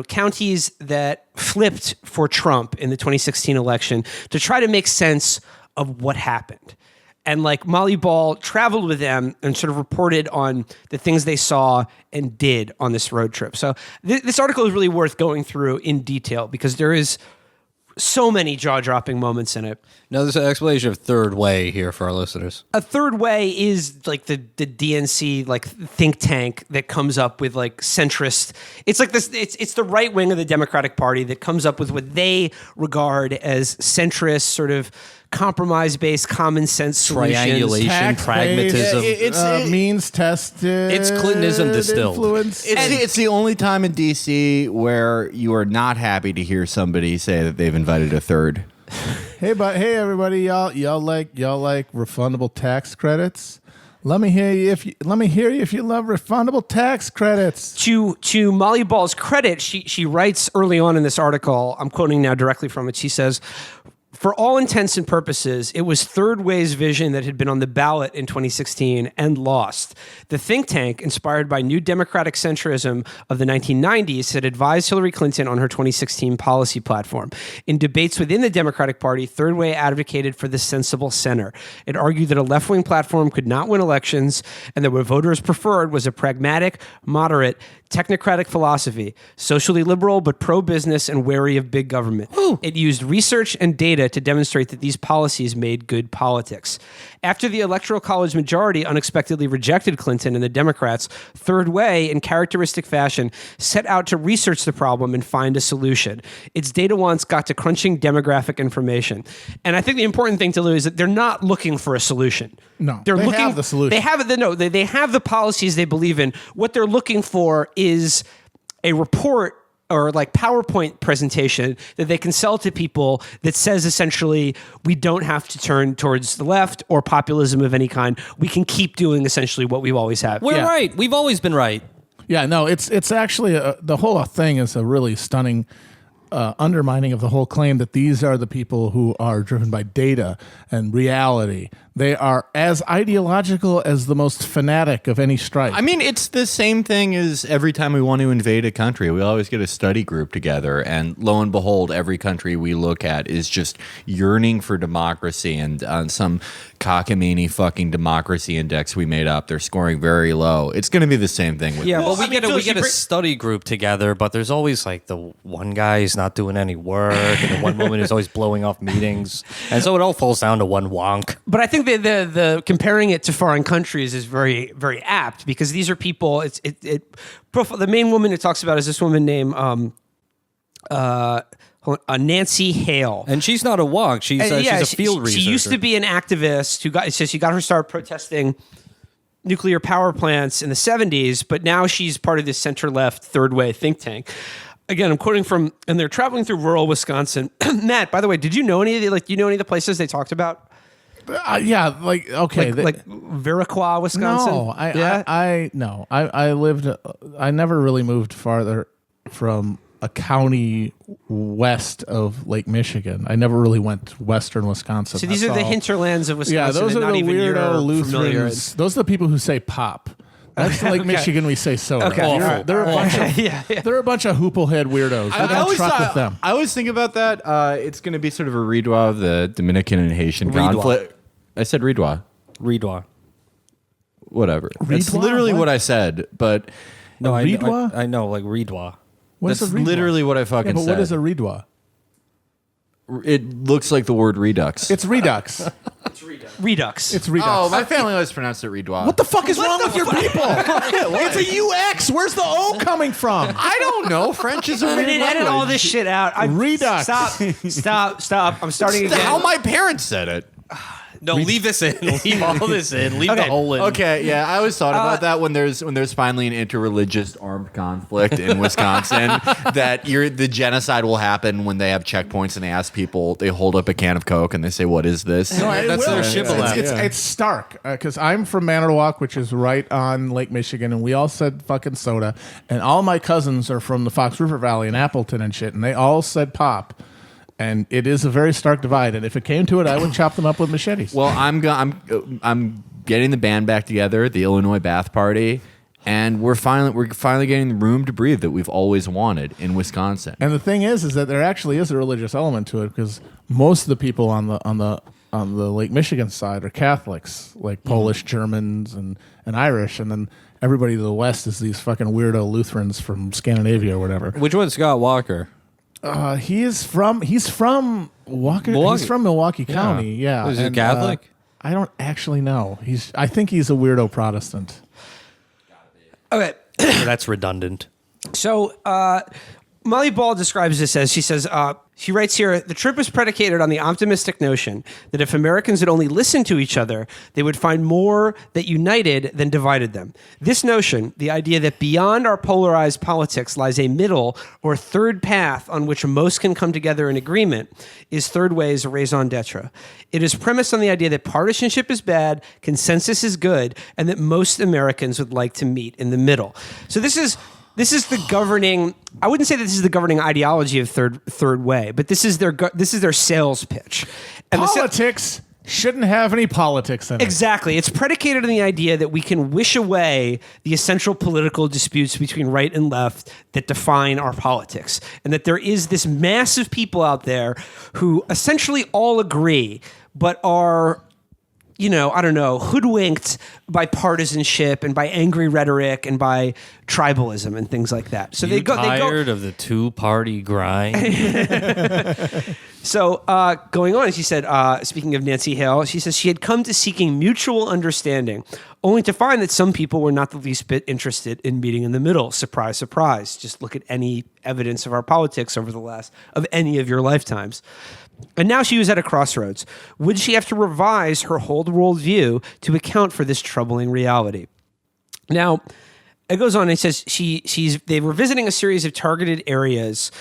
counties that flipped for Trump in the 2016 election to try to make sense of what happened. And Molly Ball traveled with them and sort of reported on the things they saw and did on this road trip. So this article is really worth going through in detail because there is so many jaw-dropping moments in it. Now, there's an explanation of third way here for our listeners. A third way is the DNC think tank that comes up with centrist. It's this. It's the right wing of the Democratic Party that comes up with what they regard as centrist sort of compromise-based common sense solutions. Triangulation, pragmatism. It's means tested. It's Clintonism distilled. Influence. It's the only time in D.C. where you are not happy to hear somebody say that they've invited a third. Hey, everybody, y'all like refundable tax credits? Let me hear you if you love refundable tax credits. To Molly Ball's credit, she writes early on in this article, I'm quoting now directly from it, she says, for all intents and purposes, it was Third Way's vision that had been on the ballot in 2016 and lost. The think tank, inspired by new Democratic centrism of the 1990s, had advised Hillary Clinton on her 2016 policy platform. In debates within the Democratic Party, Third Way advocated for the sensible center. It argued that a left-wing platform could not win elections and that what voters preferred was a pragmatic, moderate, technocratic philosophy, socially liberal but pro-business and wary of big government. It used research and data to demonstrate that these policies made good politics. After the Electoral College majority unexpectedly rejected Clinton and the Democrats, Third Way, in characteristic fashion, set out to research the problem and find a solution. Its data wants got to crunching demographic information. And I think the important thing to know is that they're not looking for a solution. No, they looking, have the solution. They have the policies they believe in. What they're looking for is a report or like PowerPoint presentation that they can sell to people that says essentially we don't have to turn towards the left or populism of any kind. We can keep doing essentially what we've always had. We're right. We've always been right. Yeah, no, it's actually the whole thing is a really stunning undermining of the whole claim that these are the people who are driven by data and reality. They are as ideological as the most fanatic of any stripe. I mean, it's the same thing as every time we want to invade a country. We always get a study group together, and lo and behold, every country we look at is just yearning for democracy, and on some cockamamie fucking democracy index we made up, they're scoring very low. It's going to be the same thing with Yeah, this. but we get a study group together, but there's always like the one guy is not doing any work, and the one woman is always blowing off meetings, and so it all falls down to one wonk. But I think the comparing it to foreign countries is very, very apt because these are people. The main woman it talks about is this woman named Nancy Hale, And she's not a wonk. She's a field researcher. She used to be an activist she got her start protesting nuclear power plants in the 70s, but now she's part of this center-left Third Way think tank. Again, I'm quoting from, and they're traveling through rural Wisconsin. Matt, by the way, did you know any of the places they talked about? Yeah, like okay, like Viroqua, Wisconsin. No, I lived. I never really moved farther from a county west of Lake Michigan. I never really went western Wisconsin. So these are the hinterlands of Wisconsin. Yeah, those are not the even weirdo Lutherans. Those are the people who say pop. That's Lake Michigan. We say soda. Okay, They're a bunch of hooplehead weirdos. We don't truck with them. I always think about that. It's going to be sort of a redois of the Dominican and Haitian conflict. I said redois. Redois. Whatever. That's literally what I said, but No, I redois? know, like redois. that's literally what I fucking But said. what is a redois? It looks like the word redux. It's redux. Redux. It's redux. Oh, my family always pronounced it redois. What the fuck is wrong with your people? It's a UX. Where's the O coming from? I don't know. French is a weird Edit language. all this shit out. Redux. Stop. I'm starting That's again. how my parents said it. No, leave this in. Leave all this in. Leave the whole in. Okay, yeah, I always thought about that when there's finally an interreligious armed conflict in Wisconsin, that the genocide will happen when they have checkpoints and they ask people, they hold up a can of Coke and they say, "What is this?" No, it That's will. their shibboleth. It's stark because I'm from Manitowoc, which is right on Lake Michigan, and we all said fucking soda. And all my cousins are from the Fox River Valley and Appleton and shit, and they all said pop. And it is a very stark divide. And if it came to it, I would chop them up with machetes. Well, I'm getting the band back together, the Illinois Bath Party, and we're finally getting the room to breathe that we've always wanted in Wisconsin. And the thing is that there actually is a religious element to it because most of the people on the Lake Michigan side are Catholics, like Polish, Germans, and Irish, and then everybody to the west is these fucking weirdo Lutherans from Scandinavia or whatever. Which one's Scott Walker? He's from Walker. Milwaukee. He's from Milwaukee County. Yeah. Is he And, Catholic? I don't actually know. I think he's a weirdo Protestant. Okay. That's redundant. So Molly Ball describes this as, she writes here, the trip was predicated on the optimistic notion that if Americans would only listen to each other, they would find more that united than divided them. This notion, the idea that beyond our polarized politics lies a middle or third path on which most can come together in agreement, is Third Way's raison d'etre. It is premised on the idea that partisanship is bad, consensus is good, and that most Americans would like to meet in the middle. So this is the governing. I wouldn't say that this is the governing ideology of Third Way, but this is their sales pitch. And Politics shouldn't have any politics in it. Exactly. It's predicated on the idea that we can wish away the essential political disputes between right and left that define our politics, and that there is this mass of people out there who essentially all agree, but are, hoodwinked by partisanship and by angry rhetoric and by tribalism and things like that. So they go tired of the two-party grind. So going on, she said, speaking of Nancy Hale, she says she had come to seeking mutual understanding, only to find that some people were not the least bit interested in meeting in the middle. Surprise, surprise. Just look at any evidence of our politics over the last of any of your lifetimes. And now she was at a crossroads. Would she have to revise her whole worldview to account for this troubling reality? Now, it goes on and says they were visiting a series of targeted areas,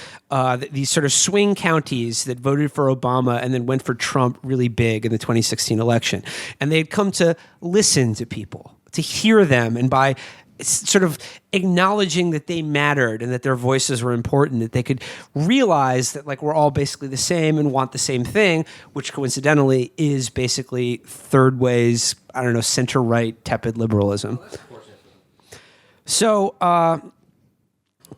these sort of swing counties that voted for Obama and then went for Trump really big in the 2016 election. And they had come to listen to people, to hear them, and by sort of acknowledging that they mattered and that their voices were important, that they could realize that we're all basically the same and want the same thing, which coincidentally is basically Third Way's, center-right tepid liberalism. So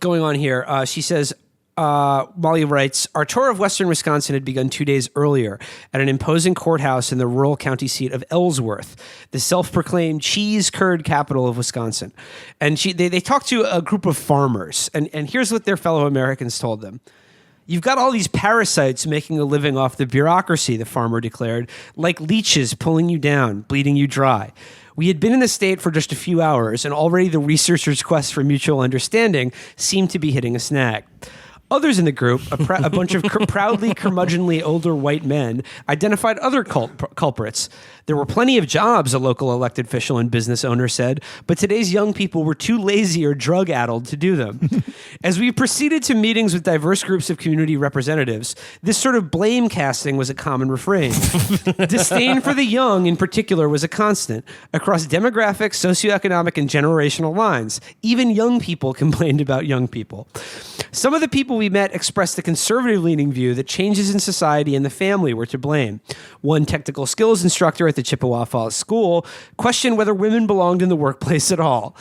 going on here, she says, Molly writes, our tour of western Wisconsin had begun 2 days earlier at an imposing courthouse in the rural county seat of Ellsworth, the self-proclaimed cheese curd capital of Wisconsin. And they talked to a group of farmers, and here's what their fellow Americans told them. You've got all these parasites making a living off the bureaucracy, the farmer declared, like leeches pulling you down, bleeding you dry. We had been in the state for just a few hours, and already the researchers' quest for mutual understanding seemed to be hitting a snag. Others in the group, a bunch of proudly curmudgeonly older white men, identified other culprits. There were plenty of jobs, a local elected official and business owner said, but today's young people were too lazy or drug-addled to do them. As we proceeded to meetings with diverse groups of community representatives, this sort of blame casting was a common refrain. Disdain for the young, in particular, was a constant. Across demographic, socioeconomic, and generational lines, even young people complained about young people. Some of the people we met expressed the conservative-leaning view that changes in society and the family were to blame. One technical skills instructor at the Chippewa Falls School questioned whether women belonged in the workplace at all.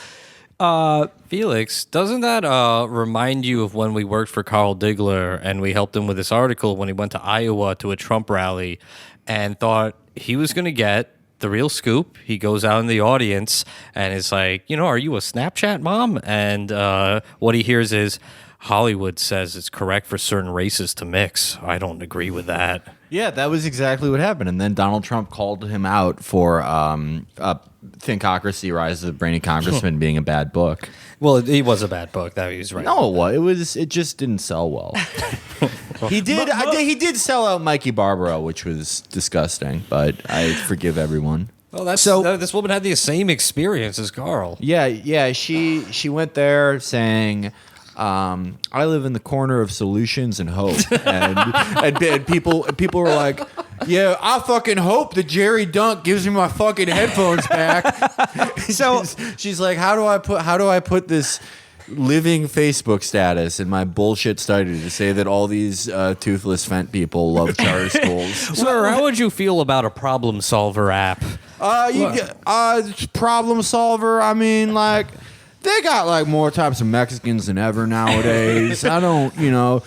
Felix, doesn't that remind you of when we worked for Carl Diggler and we helped him with this article when he went to Iowa to a Trump rally and thought he was going to get the real scoop? He goes out in the audience and is like, are you a Snapchat mom? And what he hears is, Hollywood says it's correct for certain races to mix. I don't agree with that. Yeah, that was exactly what happened. And then Donald Trump called him out for Thinkocracy, Rise of the Brainy Congressman being a bad book. Well, it was a bad book. That he was right. No, it just didn't sell well. He did sell out Mikey Barbaro, which was disgusting, but I forgive everyone. Well, this woman had the same experience as Carl. Yeah. She went there saying, I live in the corner of solutions and hope, and people were like, yeah, I fucking hope that Jerry Dunk gives me my fucking headphones back. So she's like, how do I put this living Facebook status in my bullshit study to say that all these toothless Fent people love charter schools? Sir, how would you feel about a problem solver app? Problem solver. I mean, they got more types of Mexicans than ever nowadays. You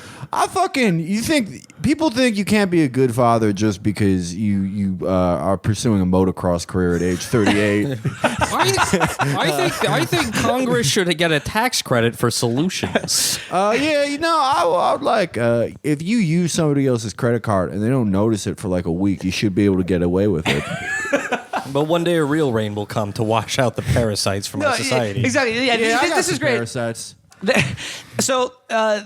think people think you can't be a good father just because you are pursuing a motocross career at age 38. I think Congress should get a tax credit for solutions. I would like if you use somebody else's credit card and they don't notice it for a week, you should be able to get away with it. But one day a real rain will come to wash out the parasites from our society. Exactly. Yeah, this is great. Parasites. So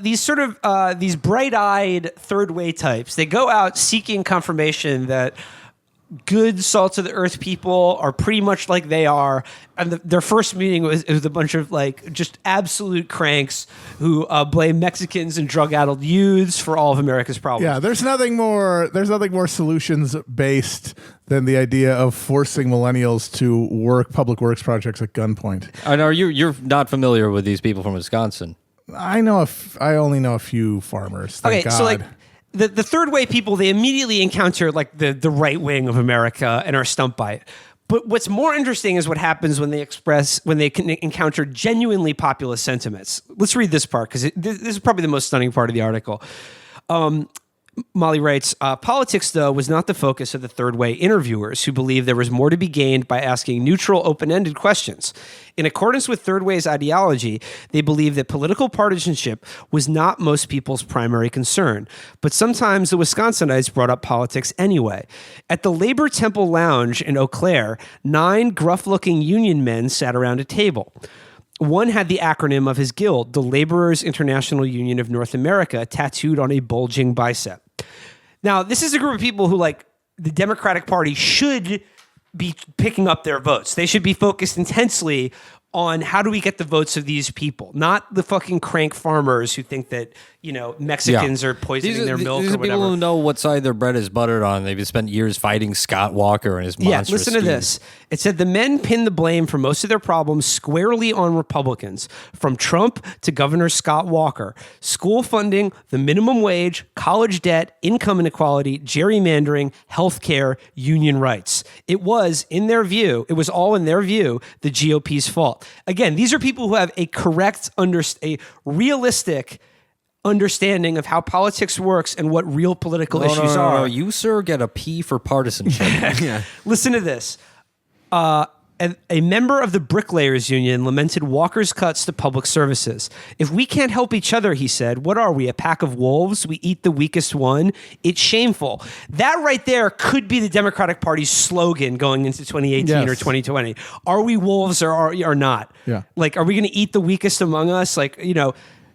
these sort of these bright-eyed third way types, they go out seeking confirmation that good salts of the earth people are pretty much like they are, and their first meeting was a bunch of like just absolute cranks who blame Mexicans and drug-addled youths for all of America's problems. Yeah, there's nothing more solutions based than the idea of forcing millennials to work public works projects at gunpoint. I know you're not familiar with these people from Wisconsin. I only know a few farmers. Thank God. So like the third way people, they immediately encounter like the right wing of America and are stumped by it. But what's more interesting is what happens when they encounter genuinely populist sentiments. Let's read this part because this is probably the most stunning part of the article. Molly writes, politics, though, was not the focus of the third way interviewers who believed there was more to be gained by asking neutral, open-ended questions. In accordance with third way's ideology, they believed that political partisanship was not most people's primary concern. But sometimes the Wisconsinites brought up politics anyway. At the Labor Temple Lounge in Eau Claire, 9 gruff-looking union men sat around a table. One had the acronym of his guild, the Laborers International Union of North America, tattooed on a bulging bicep. Now, this is a group of people who, like, the Democratic Party should be picking up their votes. They should be focused intensely on how do we get the votes of these people, not the fucking crank farmers who think that, you know, Mexicans are poisoning their milk these or are whatever. people who know what side their bread is buttered on. They've spent years fighting Scott Walker and his monstrous listen to this. It said the men pinned the blame for most of their problems squarely on Republicans, from Trump to Governor Scott Walker. School funding, the minimum wage, college debt, income inequality, gerrymandering, health care, union rights. It was all in their view, the GOP's fault. Again, these are people who have a correct, a realistic understanding of how politics works and what real political issues are. No, you, sir, get a P for partisanship. Yeah. Listen to this. A member of the Bricklayers Union lamented Walker's cuts to public services. If we can't help each other, he said, what are we, a pack of wolves? We eat the weakest one? It's shameful. That right there could be the Democratic Party's slogan going into 2018 or 2020. Are we wolves or not? Yeah. Like, are we going to eat the weakest among us? Like, you know.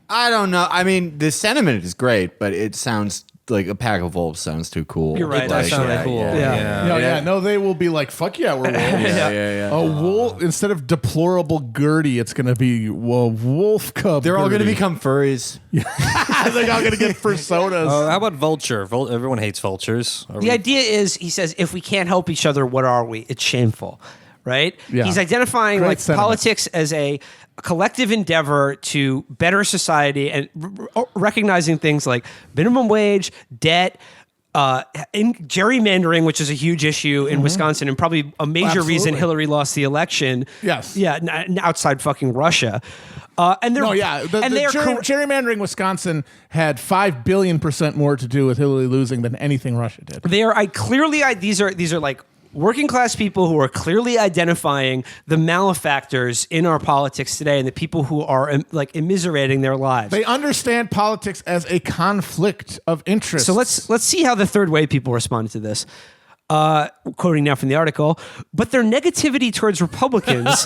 I don't know. I mean, the sentiment is great, but it sounds like a pack of wolves sounds too cool. You're right. It does sound cool. Yeah. No, they will be like, fuck yeah, we're wolves. Yeah. A wolf, instead of deplorable Gertie, it's going to be wolf cub. They're all going to Gertie. become furries. They're all going to get personas. How about vulture? Everyone hates vultures. The idea is, he says, if we can't help each other, what are we? It's shameful, right? Yeah. He's identifying Great like sentiment. politics as a collective endeavor to better society and recognizing things like minimum wage, debt, gerrymandering, which is a huge issue in Wisconsin and probably a major reason Absolutely. Hillary lost the election. Yes. Yeah, outside fucking Russia. And they're gerrymandering Wisconsin had 5 billion% more to do with Hillary losing than anything Russia did. They are these are like working class people who are clearly identifying the malefactors in our politics today and the people who are like immiserating their lives. They understand politics as a conflict of interest. So let's see how the third way people responded to this. Quoting now from the article, but their negativity towards Republicans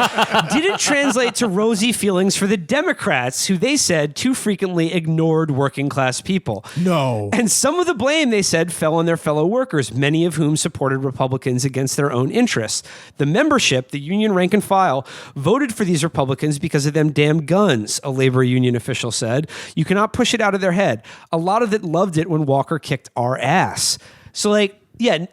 didn't translate to rosy feelings for the Democrats, who they said too frequently ignored working class people. No. And some of the blame, they said, fell on their fellow workers, many of whom supported Republicans against their own interests. The membership, the union rank and file, voted for these Republicans because of them damn guns, a labor union official said. You cannot push it out of their head. A lot of it loved it when Walker kicked our ass. So, like, yeah,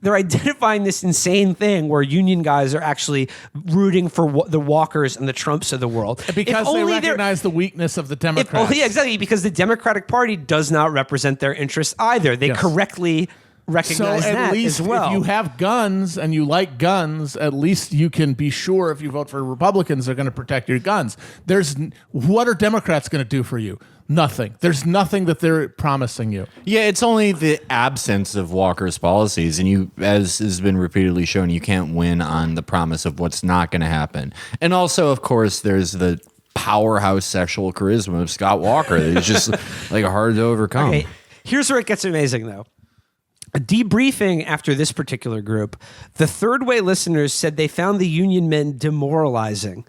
they're identifying this insane thing where union guys are actually rooting for the Walkers and the Trumps of the world. Because they recognize the weakness of the Democrats. Exactly, because the Democratic Party does not represent their interests either. They correctly recognize that as well. If you have guns and you like guns, at least you can be sure if you vote for Republicans, they're going to protect your guns. What are Democrats going to do for you? Nothing. There's nothing that they're promising you. Yeah, it's only the absence of Walker's policies, and you, as has been repeatedly shown, you can't win on the promise of what's not going to happen. And also, of course, there's the powerhouse sexual charisma of Scott Walker that is just like hard to overcome. Okay, here's where it gets amazing, though. Debriefing after this particular group, the third way listeners said they found the union men demoralizing.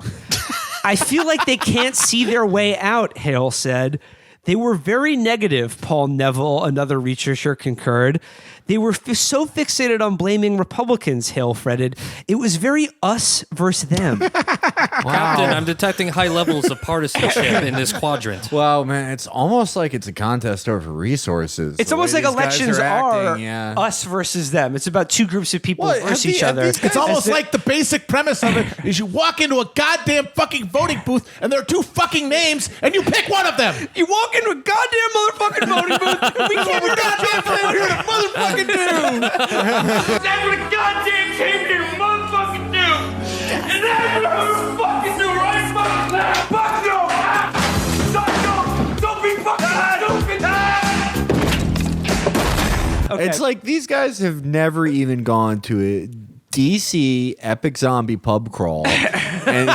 I feel like they can't see their way out, Hale said. They were very negative, Paul Neville, another researcher, concurred. They were so fixated on blaming Republicans, Hale fretted. It was very us versus them. Captain, I'm detecting high levels of partisanship in this quadrant. Wow, man, it's almost like it's a contest over resources. It's the almost way like these guys elections are acting, yeah. us versus them. It's about two groups of people Well, versus have each the- other. have these guys- It's almost like the basic premise of it is you walk into a goddamn fucking voting booth and there are two fucking names and you pick one of them. You walk into a goddamn motherfucking voting booth. We can't We're goddamn plan here to motherfucking do. That's what a goddamn came here to motherfucking do! And that's what I'm fucking do, right? Fuck that! Fuck no! Ah! Fuck no! Don't be fucking stupid! Ah! It's like these guys have never even gone to a DC epic zombie pub crawl and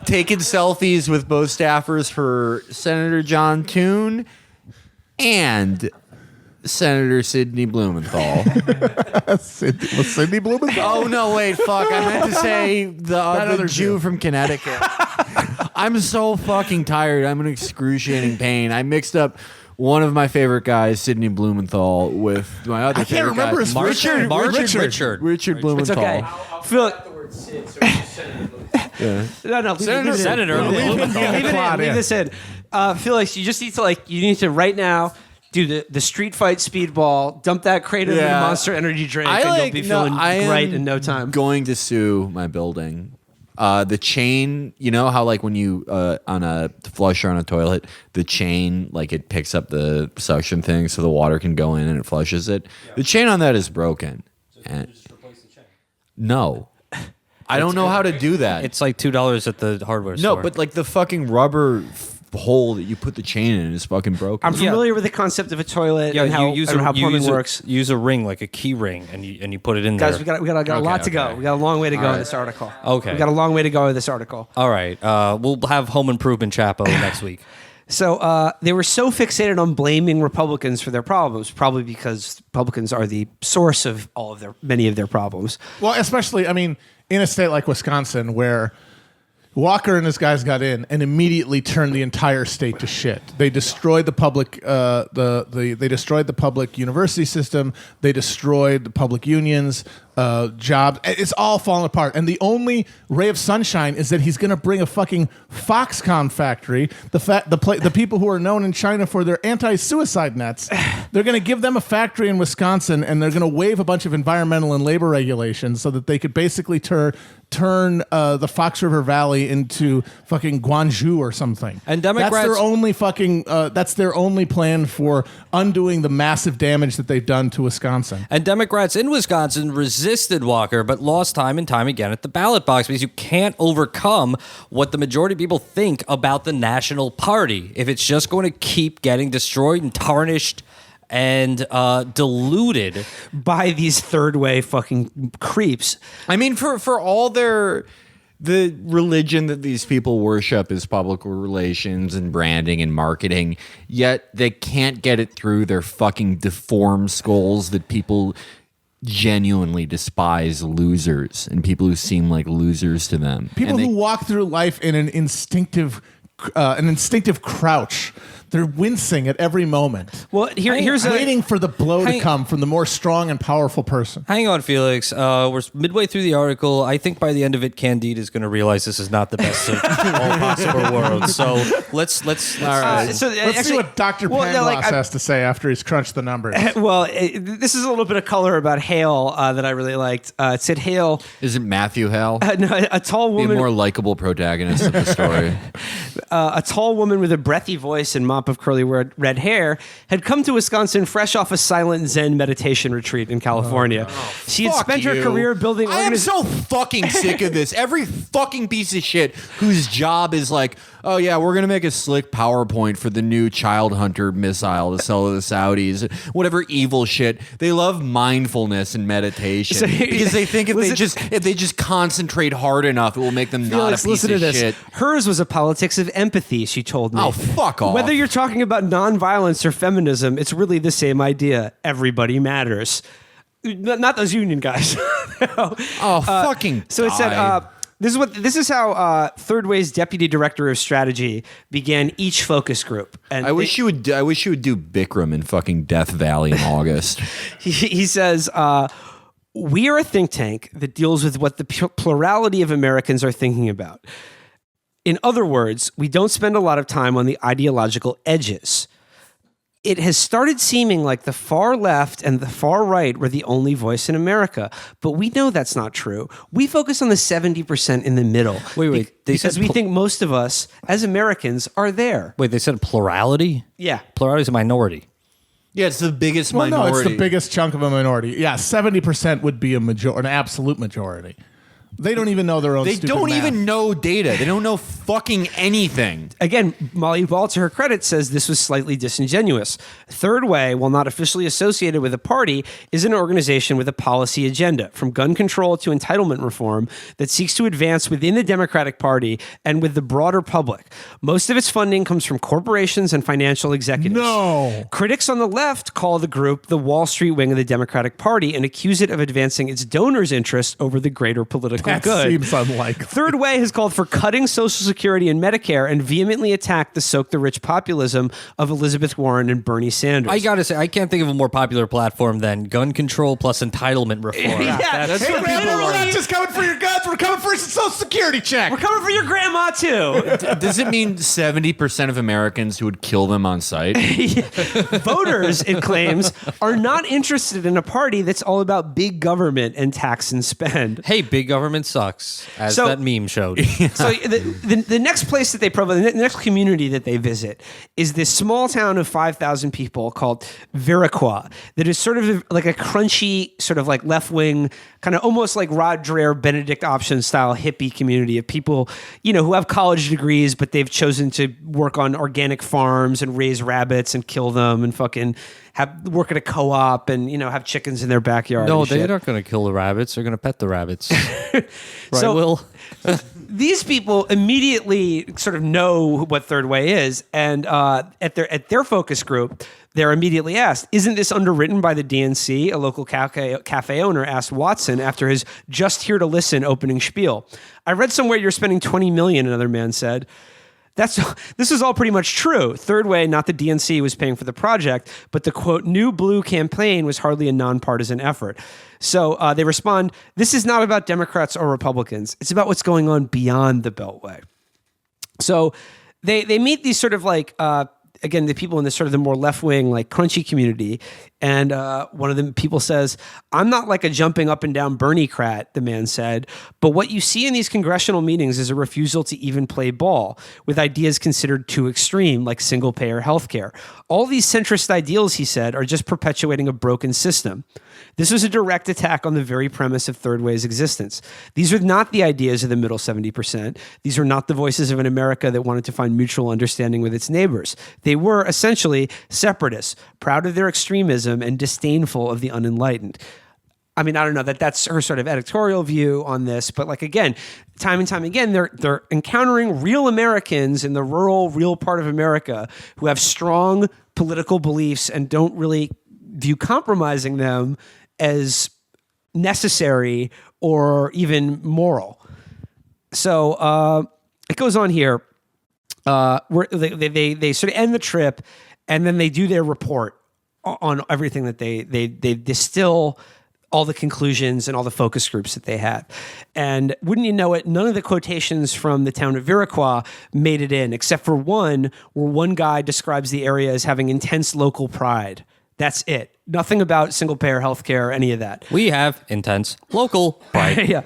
taken selfies with both staffers for Senator John Toon and Senator Sidney Blumenthal. Sidney Blumenthal. Oh no! Wait, fuck! I meant to say the other Jew Jew. from Connecticut. I'm so fucking tired. I'm in excruciating pain. I mixed up one of my favorite guys, Sidney Blumenthal, with my other. I can't remember his first name. Richard Blumenthal. It's okay. Phil, no, Senator. leave this in. Felix, you just need to you need to right now do the street fight speedball, dump that crate of the Yeah. Monster Energy drink, and you'll be feeling great in no time. Going to sue my building. The chain, you know how when you on a flusher on a toilet, the chain it picks up the suction thing so the water can go in and it flushes it. Yeah. The chain on that is broken. And just replace the chain. No. I don't know how to do that. It's like $2 at the hardware store. No, but the fucking rubber hole that you put the chain in is fucking broken. I'm familiar with the concept of a toilet and how plumbing works. Use a ring, like a key ring, and you put it in Guys, there. we got a lot to go. We got a long way to go in this article. Okay. We got a long way to go in this article. All right. We'll have Home Improvement Chapo next week. So they were so fixated on blaming Republicans for their problems, probably because Republicans are the source of many of their problems. Well, especially, in a state like Wisconsin where Walker and his guys got in and immediately turned the entire state to shit. They destroyed the public, they destroyed the public university system. They destroyed the public unions, jobs. It's all falling apart. And the only ray of sunshine is that he's going to bring a fucking Foxconn factory. The people who are known in China for their anti-suicide nets, they're going to give them a factory in Wisconsin, and they're going to waive a bunch of environmental and labor regulations so that they could basically turn the Fox River Valley into fucking Guangzhou or something. And Democrats, that's their only plan for undoing the massive damage that they've done to Wisconsin. And Democrats in Wisconsin resisted Walker, but lost time and time again at the ballot box because you can't overcome what the majority of people think about the National Party if it's just going to keep getting destroyed and tarnished and diluted by these third way fucking creeps. For all the religion that these people worship is public relations and branding and marketing, yet they can't get it through their fucking deformed skulls that people genuinely despise losers and people who seem like losers to them. People who walk through life in an instinctive crouch. They're wincing at every moment. Well, here's waiting for the blow to come from the more strong and powerful person. Hang on, Felix. We're midway through the article. I think by the end of it, Candide is going to realize this is not the best of all possible worlds. So let's see what Dr. Pangloss has to say after he's crunched the numbers. Well, this is a little bit of color about Hale that I really liked. It said Hale. Is it Matthew Hale? No, a tall woman. Be a more likable protagonist of the story. A tall woman with a breathy voice and mop of curly red hair had come to Wisconsin fresh off a silent Zen meditation retreat in California. She had spent her career building. I am so fucking sick of this. Every fucking piece of shit whose job is oh yeah, we're gonna make a slick PowerPoint for the new Child Hunter missile to sell to the Saudis. Whatever evil shit. They love mindfulness and meditation because they think if they just concentrate hard enough, it will make them not a piece of shit. Hers was a politics of empathy, she told me. Oh, fuck off. Whether you're talking about nonviolence or feminism, it's really the same idea. Everybody matters. Not those union guys. Fucking So it said, This is how Third Way's deputy director of strategy began each focus group. And I wish you would do Bikram in fucking Death Valley in August. he says, we are a think tank that deals with what the plurality of Americans are thinking about. In other words, we don't spend a lot of time on the ideological edges. It has started seeming like the far left and the far right were the only voice in America, but we know that's not true. We focus on the 70% in the middle. Wait. Because we think most of us, as Americans, are there. Wait, they said plurality? Yeah. Plurality is a minority. Yeah, it's the biggest Well, minority. no, it's the biggest chunk of a minority. Yeah, 70% would be an absolute majority. They don't even know their own. They stupid don't math. even know data. They don't know fucking anything. Again, Molly Ball, to her credit, says this was slightly disingenuous. Third Way, while not officially associated with a party, is an organization with a policy agenda, from gun control to entitlement reform, that seeks to advance within the Democratic Party and with the broader public. Most of its funding comes from corporations and financial executives. No. Critics on the left call the group the Wall Street wing of the Democratic Party and accuse it of advancing its donors' interest over the greater political That good. seems unlikely. Third Way has called for cutting Social Security and Medicare and vehemently attacked the soak the rich populism of Elizabeth Warren and Bernie Sanders. I gotta say, I can't think of a more popular platform than gun control plus entitlement reform. That's Hey, what man, people we're are. not just coming for your guns. We're coming for your Social Security check. We're coming for your grandma too. Does it mean 70% of Americans who would kill them on sight? Voters, it claims, are not interested in a party that's all about big government and tax and spend. Hey, big government sucks, as So- that meme showed. So the next place that the next community that they visit is this small town of 5,000 people called Viroqua that is sort of like a crunchy, sort of like left-wing, kind of almost like Rod Dreher, Benedict Option style hippie community of people, who have college degrees, but they've chosen to work on organic farms and raise rabbits and kill them and fucking work at a co-op and, have chickens in their backyard. No, and shit. they're not going to kill the rabbits. They're going to pet the rabbits. Right, So- Will? These people immediately sort of know what Third Way is, and at their focus group, they're immediately asked, "Isn't this underwritten by the DNC?" A local cafe owner asked Watson after his "Just here to listen" opening spiel. "I read somewhere you're spending $20 million," another man said. This is all pretty much true. Third Way, not the DNC, was paying for the project, but the quote New Blue campaign was hardly a nonpartisan effort. So they respond, "This is not about Democrats or Republicans. It's about what's going on beyond the Beltway." So they meet these sort of like again, the people in this sort of the more left-wing, like crunchy community. And one of the people says, "I'm not like a jumping up and down Bernie-crat," the man said, "but what you see in these congressional meetings is a refusal to even play ball with ideas considered too extreme, like single-payer healthcare. All these centrist ideals," he said, "are just perpetuating a broken system." This was a direct attack on the very premise of Third Way's existence. These are not the ideas of the middle 70%. These are not the voices of an America that wanted to find mutual understanding with its neighbors. They were essentially separatists, proud of their extremism and disdainful of the unenlightened. I mean, I don't know that's her sort of editorial view on this, but like, again, time and time again, they're encountering real Americans in the rural, real part of America who have strong political beliefs and don't really view compromising them as necessary or even moral. So it goes on here. Where they sort of end the trip, and then they do their report on everything that they distill all the conclusions and all the focus groups that they have. And wouldn't you know it, none of the quotations from the town of Viroqua made it in, except for one, where one guy describes the area as having intense local pride. That's it. Nothing about single-payer healthcare or any of that. We have intense local pride. Yeah.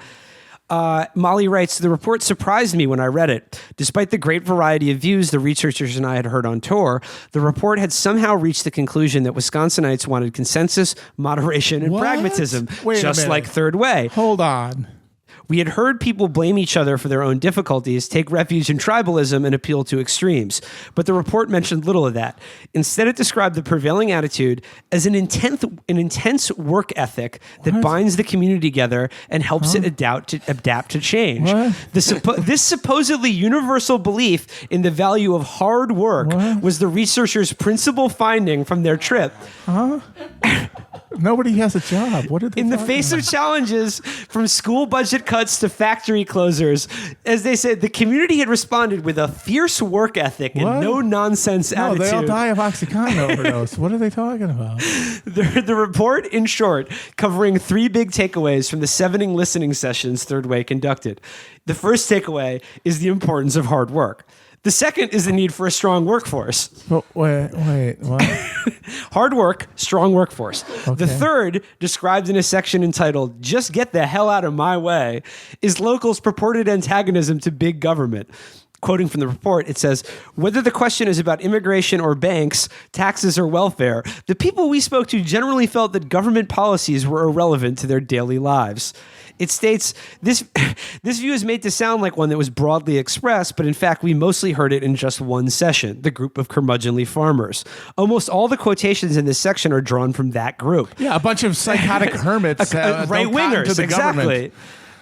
Molly writes, "The report surprised me when I read it. Despite the great variety of views the researchers and I had heard on tour, the report had somehow reached the conclusion that Wisconsinites wanted consensus, moderation, and What? pragmatism, Wait a just minute. like Third Way. Hold on. We had heard people blame each other for their own difficulties, take refuge in tribalism, and appeal to extremes. But the report mentioned little of that. Instead, it described the prevailing attitude as an intense work ethic that binds the community together and helps it adapt to change. What? This supposedly universal belief in the value of hard work was the researchers' principal finding from their trip." Nobody has a job. What did they In the talk face about? of challenges, from school budget cuts to factory closures, as they said, the community had responded with a fierce work ethic and What? no-nonsense No, attitude. they all die of OxyContin overdose. What are they talking about? The report, in short, covering 3 big takeaways from the 7 listening sessions Third Way conducted. The first takeaway is the importance of hard work. The second is the need for a strong workforce. But wait, what? Hard work, strong workforce. Okay. The third, described in a section entitled, Just Get the Hell Out of My Way, is locals' purported antagonism to big government. Quoting from the report, it says, whether the question is about immigration or banks, taxes or welfare, the people we spoke to generally felt that government policies were irrelevant to their daily lives. It states, this view is made to sound like one that was broadly expressed, but in fact, we mostly heard it in just one session, the group of curmudgeonly farmers. Almost all the quotations in this section are drawn from that group. Yeah, a bunch of psychotic hermits. Right-wingers, to the exactly. government.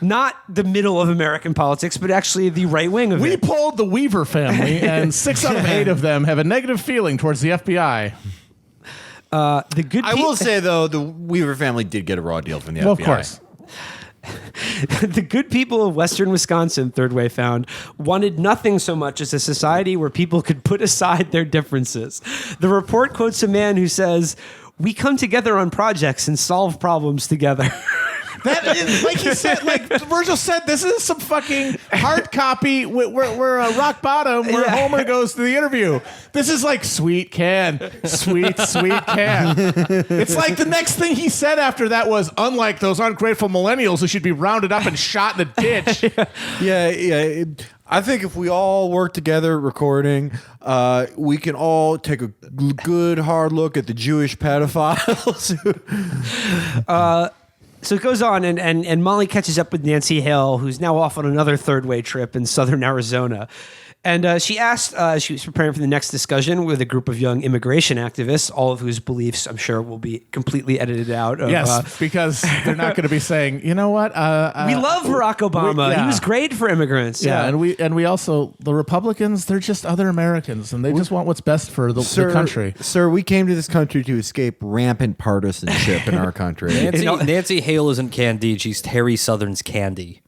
Not the middle of American politics, but actually the right wing of We it. polled the Weaver family, and 6 out of 8 of them have a negative feeling towards the FBI. The good I will say though, the Weaver family did get a raw deal from the FBI. Well, of course. The good people of Western Wisconsin, Third Way found, wanted nothing so much as a society where people could put aside their differences. The report quotes a man who says, "We come together on projects and solve problems together." That is, like he said, like Virgil said, this is some fucking hard copy. We're rock bottom where Yeah. Homer goes to the interview. This is like sweet can. Sweet can. It's like the next thing he said after that was, unlike those ungrateful millennials who should be rounded up and shot in a ditch. Yeah. I think if we all work together recording, we can all take a good hard look at the Jewish pedophiles. So it goes on, and Molly catches up with Nancy Hale, who's now off on another Third Way trip in southern Arizona. And she asked, she was preparing for the next discussion with a group of young immigration activists, all of whose beliefs, I'm sure, will be completely edited out. Yes, because they're not going to be saying, you know what? We love Barack Obama. He was great for immigrants. Yeah, and we also, the Republicans, they're just other Americans, and they just want what's best for the country. Sir, we came to this country to escape rampant partisanship in our country. Nancy Hale isn't Candide. She's Terry Southern's Candy.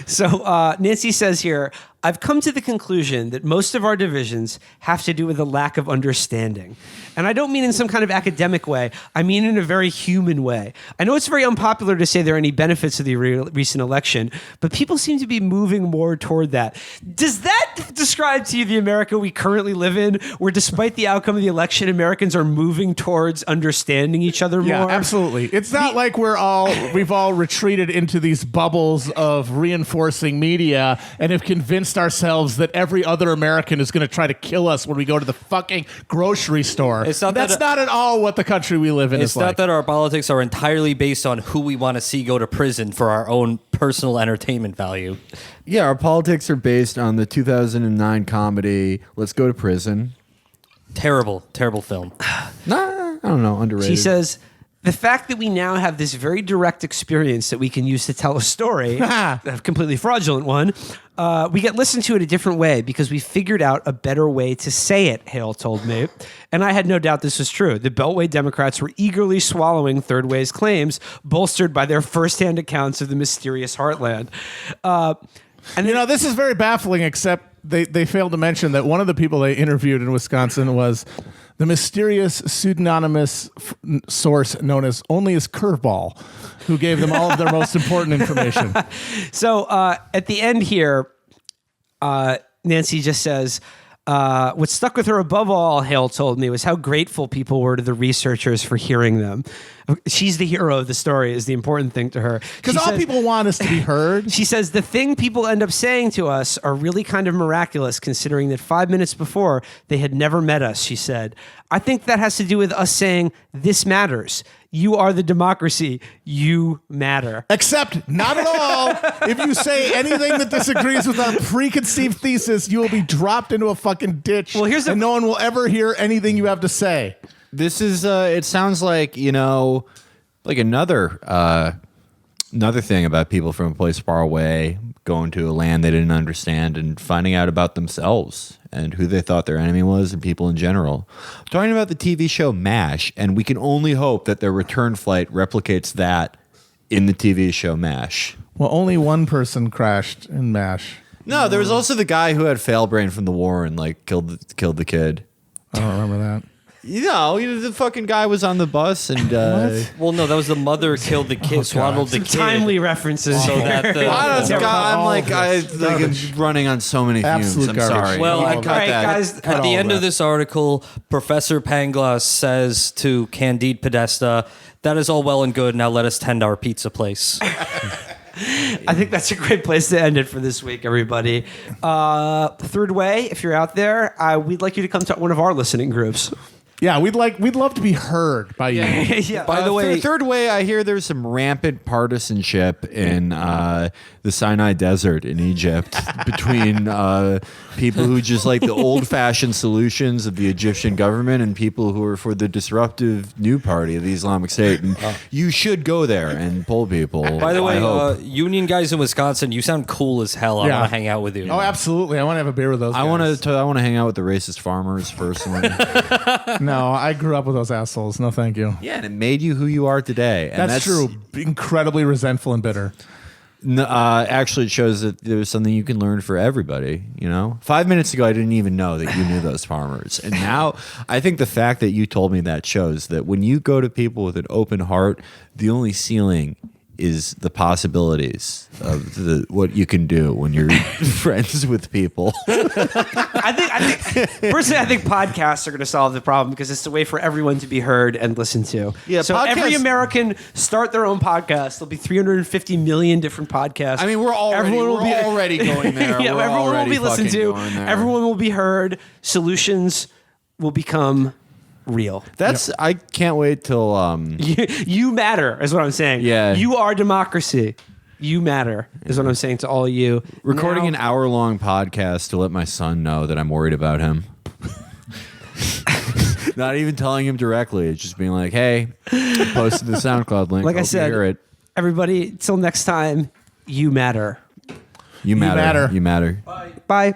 So Nancy says here, I've come to the conclusion that most of our divisions have to do with a lack of understanding. And I don't mean in some kind of academic way. I mean in a very human way. I know it's very unpopular to say there are any benefits of the recent election, but people seem to be moving more toward that. Does that describe to you the America we currently live in, where despite the outcome of the election, Americans are moving towards understanding each other more? Yeah, absolutely. It's not like we've all retreated into these bubbles of reinforcing media and have convinced ourselves that every other American is going to try to kill us when we go to the fucking grocery store. It's not That's that- not at all what the country we live in It's is not like. that our politics are entirely based on who we want to see go to prison for our own personal entertainment value. Yeah, our politics are based on the 2009 comedy Let's Go to Prison. Terrible, terrible film. Nah, I don't know, underrated. She says, the fact that we now have this very direct experience that we can use to tell a story, a completely fraudulent one, we get listened to it a different way because we figured out a better way to say it, Hale told me. And I had no doubt this was true. The Beltway Democrats were eagerly swallowing Third Way's claims, bolstered by their firsthand accounts of the mysterious heartland. And you know, this is very baffling, except they failed to mention that one of the people they interviewed in Wisconsin was the mysterious pseudonymous source known as Only as Curveball, who gave them all of their most important information. So at the end here, Nancy just says, what stuck with her above all, Hale told me, was how grateful people were to the researchers for hearing them. She's the hero of the story is the important thing to her. Because She all says- people want is to be heard. She says the thing people end up saying to us are really kind of miraculous, considering that 5 minutes before they had never met us, she said. I think that has to do with us saying, this matters. You are the democracy. You matter. Except not at all. If you say anything that disagrees with our preconceived thesis, you will be dropped into a fucking ditch. Well, here's and no one will ever hear anything you have to say. This is, it sounds like, you know, like another thing about people from a place far away going to a land they didn't understand and finding out about themselves and who they thought their enemy was and people in general. I'm talking about the TV show MASH, and we can only hope that their return flight replicates that in the TV show MASH. Well, only one person crashed in MASH. No, there was also the guy who had fail brain from the war and like killed the kid. I don't remember that. The fucking guy was on the bus and Well, no, that was the mother killed the kid, swaddled the kid. Timely references. So that the, I'm running on so many fumes. Absolute I'm garbage. sorry. Well, I all cut right, that. guys. At the all end that. of this article, Professor Pangloss says to Candide Podesta, "That is all well and good. Now let us tend our pizza place." I think that's a great place to end it for this week, everybody. Third Way, if you're out there, we'd like you to come to one of our listening groups. Yeah, we'd love to be heard by you. Yeah. By the way, Third Way, I hear there's some rampant partisanship in the Sinai Desert in Egypt between people who just like the old-fashioned solutions of the Egyptian government and people who are for the disruptive new party of the Islamic State. And you should go there and poll people. by the I way, hope. union guys in Wisconsin, you sound cool as hell. I Yeah. want to hang out with you. Oh, absolutely. I want to have a beer with those I guys. want to hang out with the racist farmers personally. No, I grew up with those assholes. No, thank you. Yeah, and it made you who you are today. And That's true. Incredibly resentful and bitter. No, actually, it shows that there's something you can learn for everybody. 5 minutes ago, I didn't even know that you knew those farmers, and now I think the fact that you told me that shows that when you go to people with an open heart, the only ceiling is the possibilities of what you can do when you're friends with people. I think personally, I think podcasts are going to solve the problem because it's a way for everyone to be heard and listened to. Yeah, so every podcasts- American start their own podcast. There'll be 350 million different podcasts. I mean, we're already going there. Yeah, We're everyone will already be listened fucking to. going there. Everyone will be heard. Solutions will become real. I can't wait till You matter, is what I'm saying. Yeah. You are democracy. You matter, is what I'm saying to all of you. recording Now- an hour-long podcast to let my son know that I'm worried about him. Not even telling him directly. It's just being like, "Hey, I posted the SoundCloud link. Like I Hope you said, hear it. everybody, till next time, you matter. You matter. matter. You matter." Bye.